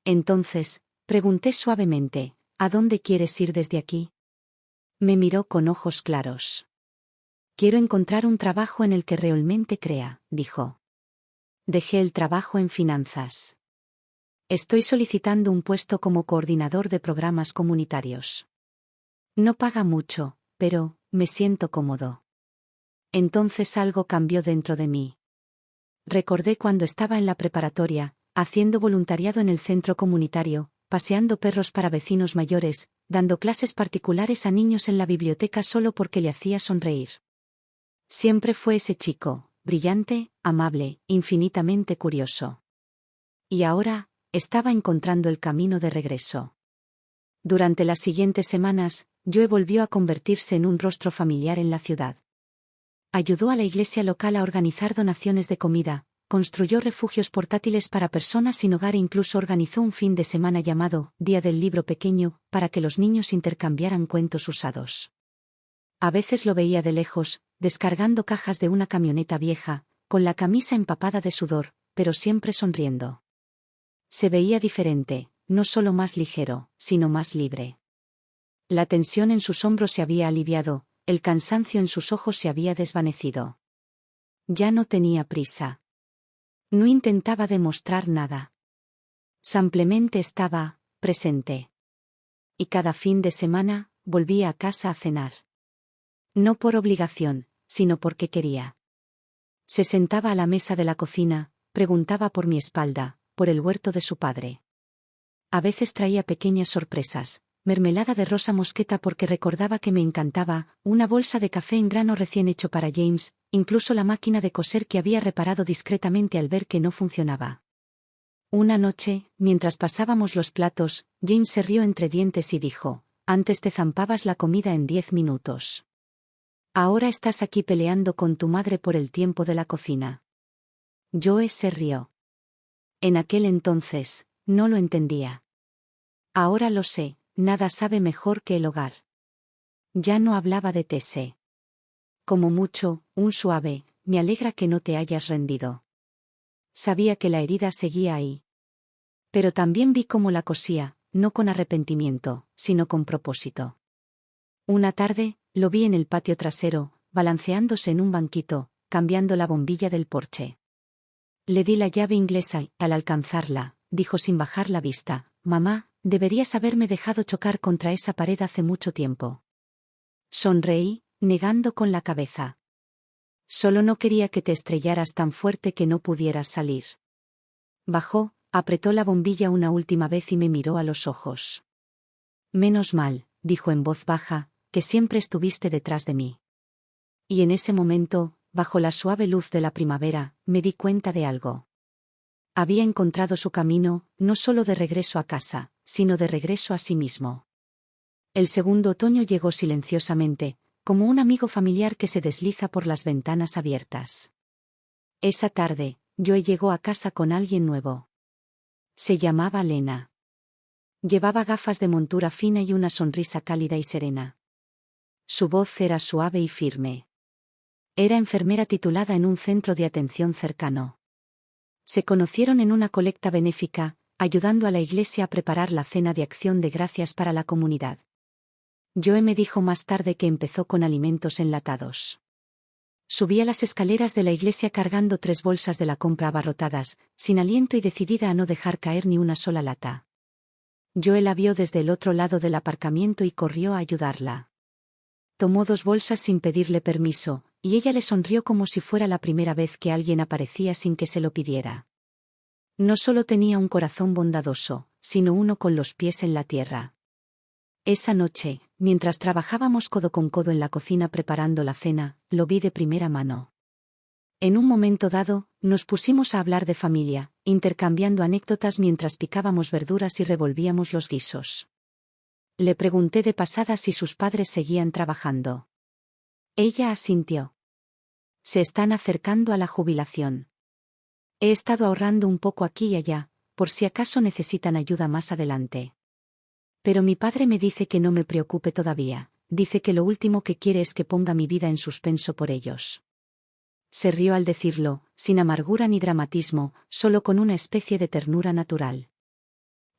Entonces, pregunté suavemente, ¿a dónde quieres ir desde aquí? Me miró con ojos claros. Quiero encontrar un trabajo en el que realmente crea, dijo. Dejé el trabajo en finanzas. Estoy solicitando un puesto como coordinador de programas comunitarios. No paga mucho, pero me siento cómodo. Entonces algo cambió dentro de mí. Recordé cuando estaba en la preparatoria, haciendo voluntariado en el centro comunitario, paseando perros para vecinos mayores, dando clases particulares a niños en la biblioteca solo porque le hacía sonreír. Siempre fue ese chico, brillante, amable, infinitamente curioso. Y ahora, estaba encontrando el camino de regreso. Durante las siguientes semanas, Joe volvió a convertirse en un rostro familiar en la ciudad. Ayudó a la iglesia local a organizar donaciones de comida, construyó refugios portátiles para personas sin hogar e incluso organizó un fin de semana llamado Día del Libro Pequeño, para que los niños intercambiaran cuentos usados. A veces lo veía de lejos, descargando cajas de una camioneta vieja, con la camisa empapada de sudor, pero siempre sonriendo. Se veía diferente, no solo más ligero, sino más libre. La tensión en sus hombros se había aliviado, el cansancio en sus ojos se había desvanecido. Ya no tenía prisa. No intentaba demostrar nada. Simplemente estaba presente. Y cada fin de semana, volvía a casa a cenar. No por obligación, sino porque quería. Se sentaba a la mesa de la cocina, preguntaba por mi espalda, por el huerto de su padre. A veces traía pequeñas sorpresas. Mermelada de rosa mosqueta porque recordaba que me encantaba, una bolsa de café en grano recién hecho para James, incluso la máquina de coser que había reparado discretamente al ver que no funcionaba. Una noche, mientras pasábamos los platos, James se rió entre dientes y dijo, antes te zampabas la comida en 10 minutos. Ahora estás aquí peleando con tu madre por el tiempo de la cocina. Joe se rió. En aquel entonces, no lo entendía. Ahora lo sé. Nada sabe mejor que el hogar. Ya no hablaba de Tese. Como mucho, un suave, me alegra que no te hayas rendido. Sabía que la herida seguía ahí. Pero también vi cómo la cosía, no con arrepentimiento, sino con propósito. Una tarde, lo vi en el patio trasero, balanceándose en un banquito, cambiando la bombilla del porche. Le di la llave inglesa y, al alcanzarla, dijo sin bajar la vista: «Mamá, deberías haberme dejado chocar contra esa pared hace mucho tiempo». Sonreí, negando con la cabeza. «Solo no quería que te estrellaras tan fuerte que no pudieras salir». Bajó, apretó la bombilla una última vez y me miró a los ojos. «Menos mal», dijo en voz baja, «que siempre estuviste detrás de mí». Y en ese momento, bajo la suave luz de la primavera, me di cuenta de algo. Había encontrado su camino, no solo de regreso a casa, sino de regreso a sí mismo. El segundo otoño llegó silenciosamente, como un amigo familiar que se desliza por las ventanas abiertas. Esa tarde, Joe llegó a casa con alguien nuevo. Se llamaba Lena. Llevaba gafas de montura fina y una sonrisa cálida y serena. Su voz era suave y firme. Era enfermera titulada en un centro de atención cercano. Se conocieron en una colecta benéfica, ayudando a la iglesia a preparar la cena de acción de gracias para la comunidad. Joe me dijo más tarde que empezó con alimentos enlatados. Subía las escaleras de la iglesia cargando 3 bolsas de la compra abarrotadas, sin aliento y decidida a no dejar caer ni una sola lata. Joe la vio desde el otro lado del aparcamiento y corrió a ayudarla. Tomó 2 bolsas sin pedirle permiso, y ella le sonrió como si fuera la primera vez que alguien aparecía sin que se lo pidiera. No solo tenía un corazón bondadoso, sino uno con los pies en la tierra. Esa noche, mientras trabajábamos codo con codo en la cocina preparando la cena, lo vi de primera mano. En un momento dado, nos pusimos a hablar de familia, intercambiando anécdotas mientras picábamos verduras y revolvíamos los guisos. Le pregunté de pasada si sus padres seguían trabajando. Ella asintió. Se están acercando a la jubilación. He estado ahorrando un poco aquí y allá, por si acaso necesitan ayuda más adelante. Pero mi padre me dice que no me preocupe todavía, dice que lo último que quiere es que ponga mi vida en suspenso por ellos. Se rió al decirlo, sin amargura ni dramatismo, solo con una especie de ternura natural.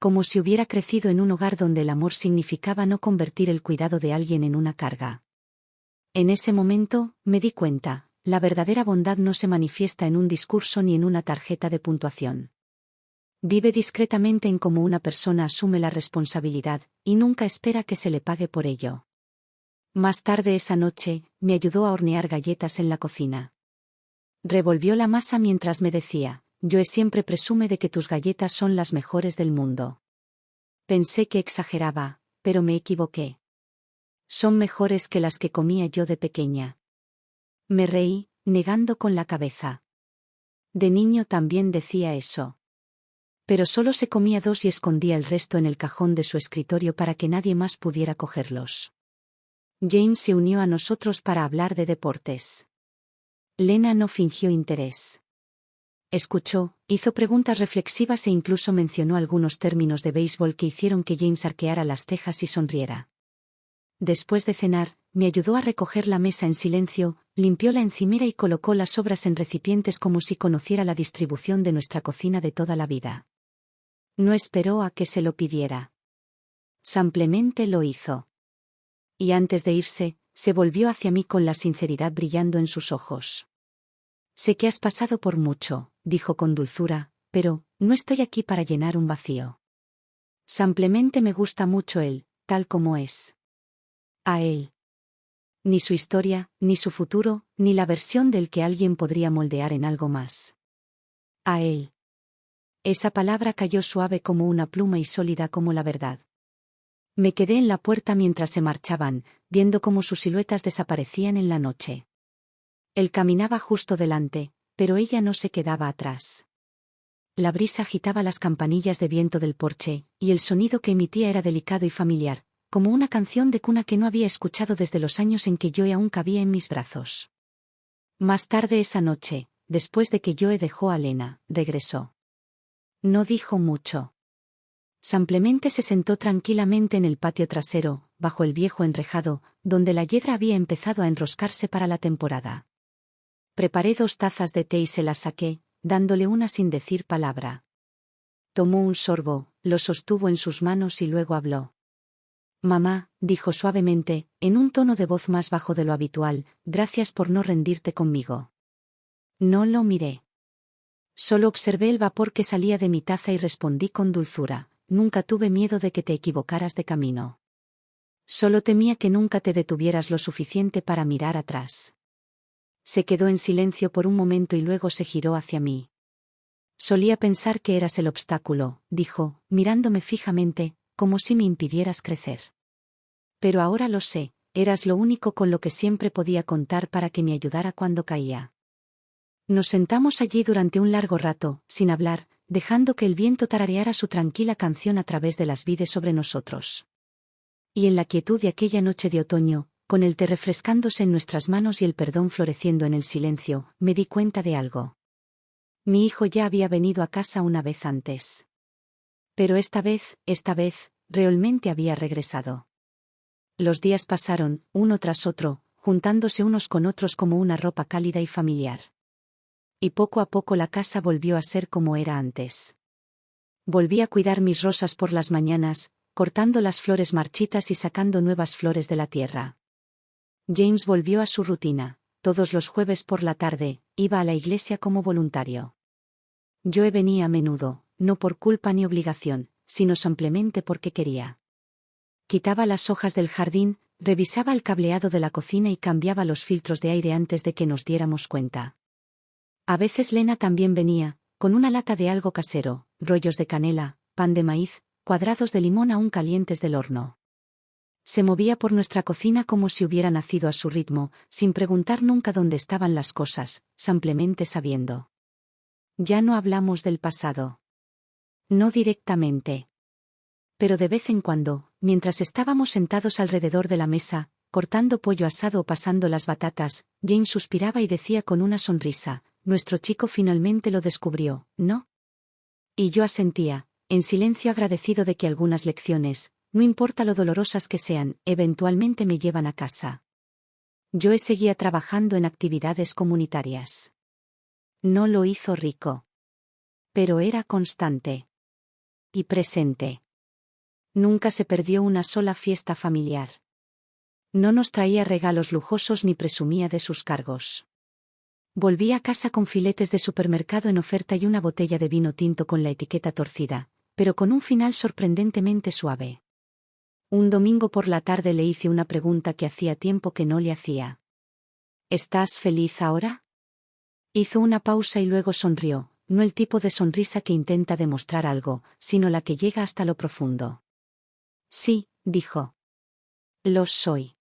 Como si hubiera crecido en un hogar donde el amor significaba no convertir el cuidado de alguien en una carga. En ese momento, me di cuenta, la verdadera bondad no se manifiesta en un discurso ni en una tarjeta de puntuación. Vive discretamente en cómo una persona asume la responsabilidad, y nunca espera que se le pague por ello. Más tarde esa noche, me ayudó a hornear galletas en la cocina. Revolvió la masa mientras me decía: «Joe siempre presume de que tus galletas son las mejores del mundo». Pensé que exageraba, pero me equivoqué. Son mejores que las que comía yo de pequeña. Me reí, negando con la cabeza. De niño también decía eso. Pero solo se comía 2 y escondía el resto en el cajón de su escritorio para que nadie más pudiera cogerlos. James se unió a nosotros para hablar de deportes. Lena no fingió interés. Escuchó, hizo preguntas reflexivas e incluso mencionó algunos términos de béisbol que hicieron que James arqueara las cejas y sonriera. Después de cenar, me ayudó a recoger la mesa en silencio, limpió la encimera y colocó las sobras en recipientes como si conociera la distribución de nuestra cocina de toda la vida. No esperó a que se lo pidiera. Simplemente lo hizo. Y antes de irse, se volvió hacia mí con la sinceridad brillando en sus ojos. «Sé que has pasado por mucho», dijo con dulzura, «pero no estoy aquí para llenar un vacío. Simplemente me gusta mucho él, tal como es. A él. Ni su historia, ni su futuro, ni la versión del que alguien podría moldear en algo más. A él». Esa palabra cayó suave como una pluma y sólida como la verdad. Me quedé en la puerta mientras se marchaban, viendo cómo sus siluetas desaparecían en la noche. Él caminaba justo delante, pero ella no se quedaba atrás. La brisa agitaba las campanillas de viento del porche, y el sonido que emitía era delicado y familiar, como una canción de cuna que no había escuchado desde los años en que Joe aún cabía en mis brazos. Más tarde esa noche, después de que Joe dejó a Lena, regresó. No dijo mucho. Simplemente se sentó tranquilamente en el patio trasero, bajo el viejo enrejado, donde la hiedra había empezado a enroscarse para la temporada. Preparé 2 tazas de té y se las saqué, dándole una sin decir palabra. Tomó un sorbo, lo sostuvo en sus manos y luego habló. Mamá, dijo suavemente, en un tono de voz más bajo de lo habitual, gracias por no rendirte conmigo. No lo miré. Solo observé el vapor que salía de mi taza y respondí con dulzura, nunca tuve miedo de que te equivocaras de camino. Solo temía que nunca te detuvieras lo suficiente para mirar atrás. Se quedó en silencio por un momento y luego se giró hacia mí. Solía pensar que eras el obstáculo, dijo, mirándome fijamente, como si me impidieras crecer. Pero ahora lo sé, eras lo único con lo que siempre podía contar para que me ayudara cuando caía. Nos sentamos allí durante un largo rato, sin hablar, dejando que el viento tarareara su tranquila canción a través de las vides sobre nosotros. Y en la quietud de aquella noche de otoño, con el té refrescándose en nuestras manos y el perdón floreciendo en el silencio, me di cuenta de algo. Mi hijo ya había venido a casa una vez antes. Pero esta vez, realmente había regresado. Los días pasaron, uno tras otro, juntándose unos con otros como una ropa cálida y familiar. Y poco a poco la casa volvió a ser como era antes. Volví a cuidar mis rosas por las mañanas, cortando las flores marchitas y sacando nuevas flores de la tierra. James volvió a su rutina. Todos los jueves por la tarde, iba a la iglesia como voluntario. Yo venía a menudo, no por culpa ni obligación, sino simplemente porque quería. Quitaba las hojas del jardín, revisaba el cableado de la cocina y cambiaba los filtros de aire antes de que nos diéramos cuenta. A veces Lena también venía, con una lata de algo casero, rollos de canela, pan de maíz, cuadrados de limón aún calientes del horno. Se movía por nuestra cocina como si hubiera nacido a su ritmo, sin preguntar nunca dónde estaban las cosas, simplemente sabiendo. Ya no hablamos del pasado. No directamente. Pero de vez en cuando, mientras estábamos sentados alrededor de la mesa, cortando pollo asado o pasando las batatas, James suspiraba y decía con una sonrisa, nuestro chico finalmente lo descubrió, ¿no? Y yo asentía, en silencio agradecido de que algunas lecciones, no importa lo dolorosas que sean, eventualmente me llevan a casa. Yo seguía trabajando en actividades comunitarias. No lo hizo rico. Pero era constante. Y presente. Nunca se perdió una sola fiesta familiar. No nos traía regalos lujosos ni presumía de sus cargos. Volví a casa con filetes de supermercado en oferta y una botella de vino tinto con la etiqueta torcida, pero con un final sorprendentemente suave. Un domingo por la tarde le hice una pregunta que hacía tiempo que no le hacía. ¿Estás feliz ahora? Hizo una pausa y luego sonrió, no el tipo de sonrisa que intenta demostrar algo, sino la que llega hasta lo profundo. Sí, dijo. Lo soy.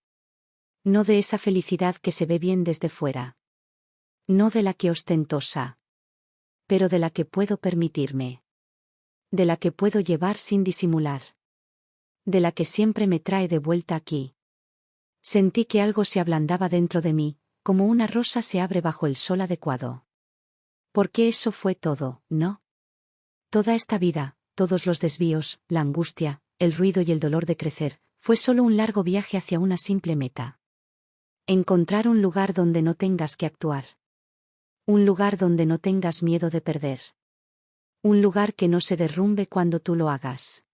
No de esa felicidad que se ve bien desde fuera. No de la que ostentosa. Pero de la que puedo permitirme. De la que puedo llevar sin disimular. De la que siempre me trae de vuelta aquí. Sentí que algo se ablandaba dentro de mí, como una rosa se abre bajo el sol adecuado. Porque eso fue todo, ¿no? Toda esta vida, todos los desvíos, la angustia, el ruido y el dolor de crecer, fue solo un largo viaje hacia una simple meta. Encontrar un lugar donde no tengas que actuar. Un lugar donde no tengas miedo de perder. Un lugar que no se derrumbe cuando tú lo hagas.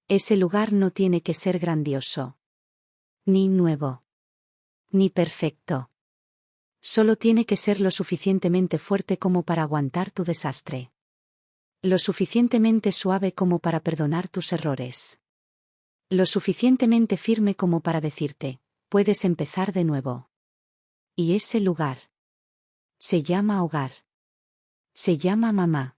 Ese lugar no tiene que ser grandioso. Ni nuevo. Ni perfecto. Solo tiene que ser lo suficientemente fuerte como para aguantar tu desastre. Lo suficientemente suave como para perdonar tus errores. Lo suficientemente firme como para decirte, puedes empezar de nuevo. Y ese lugar se llama hogar. Se llama mamá.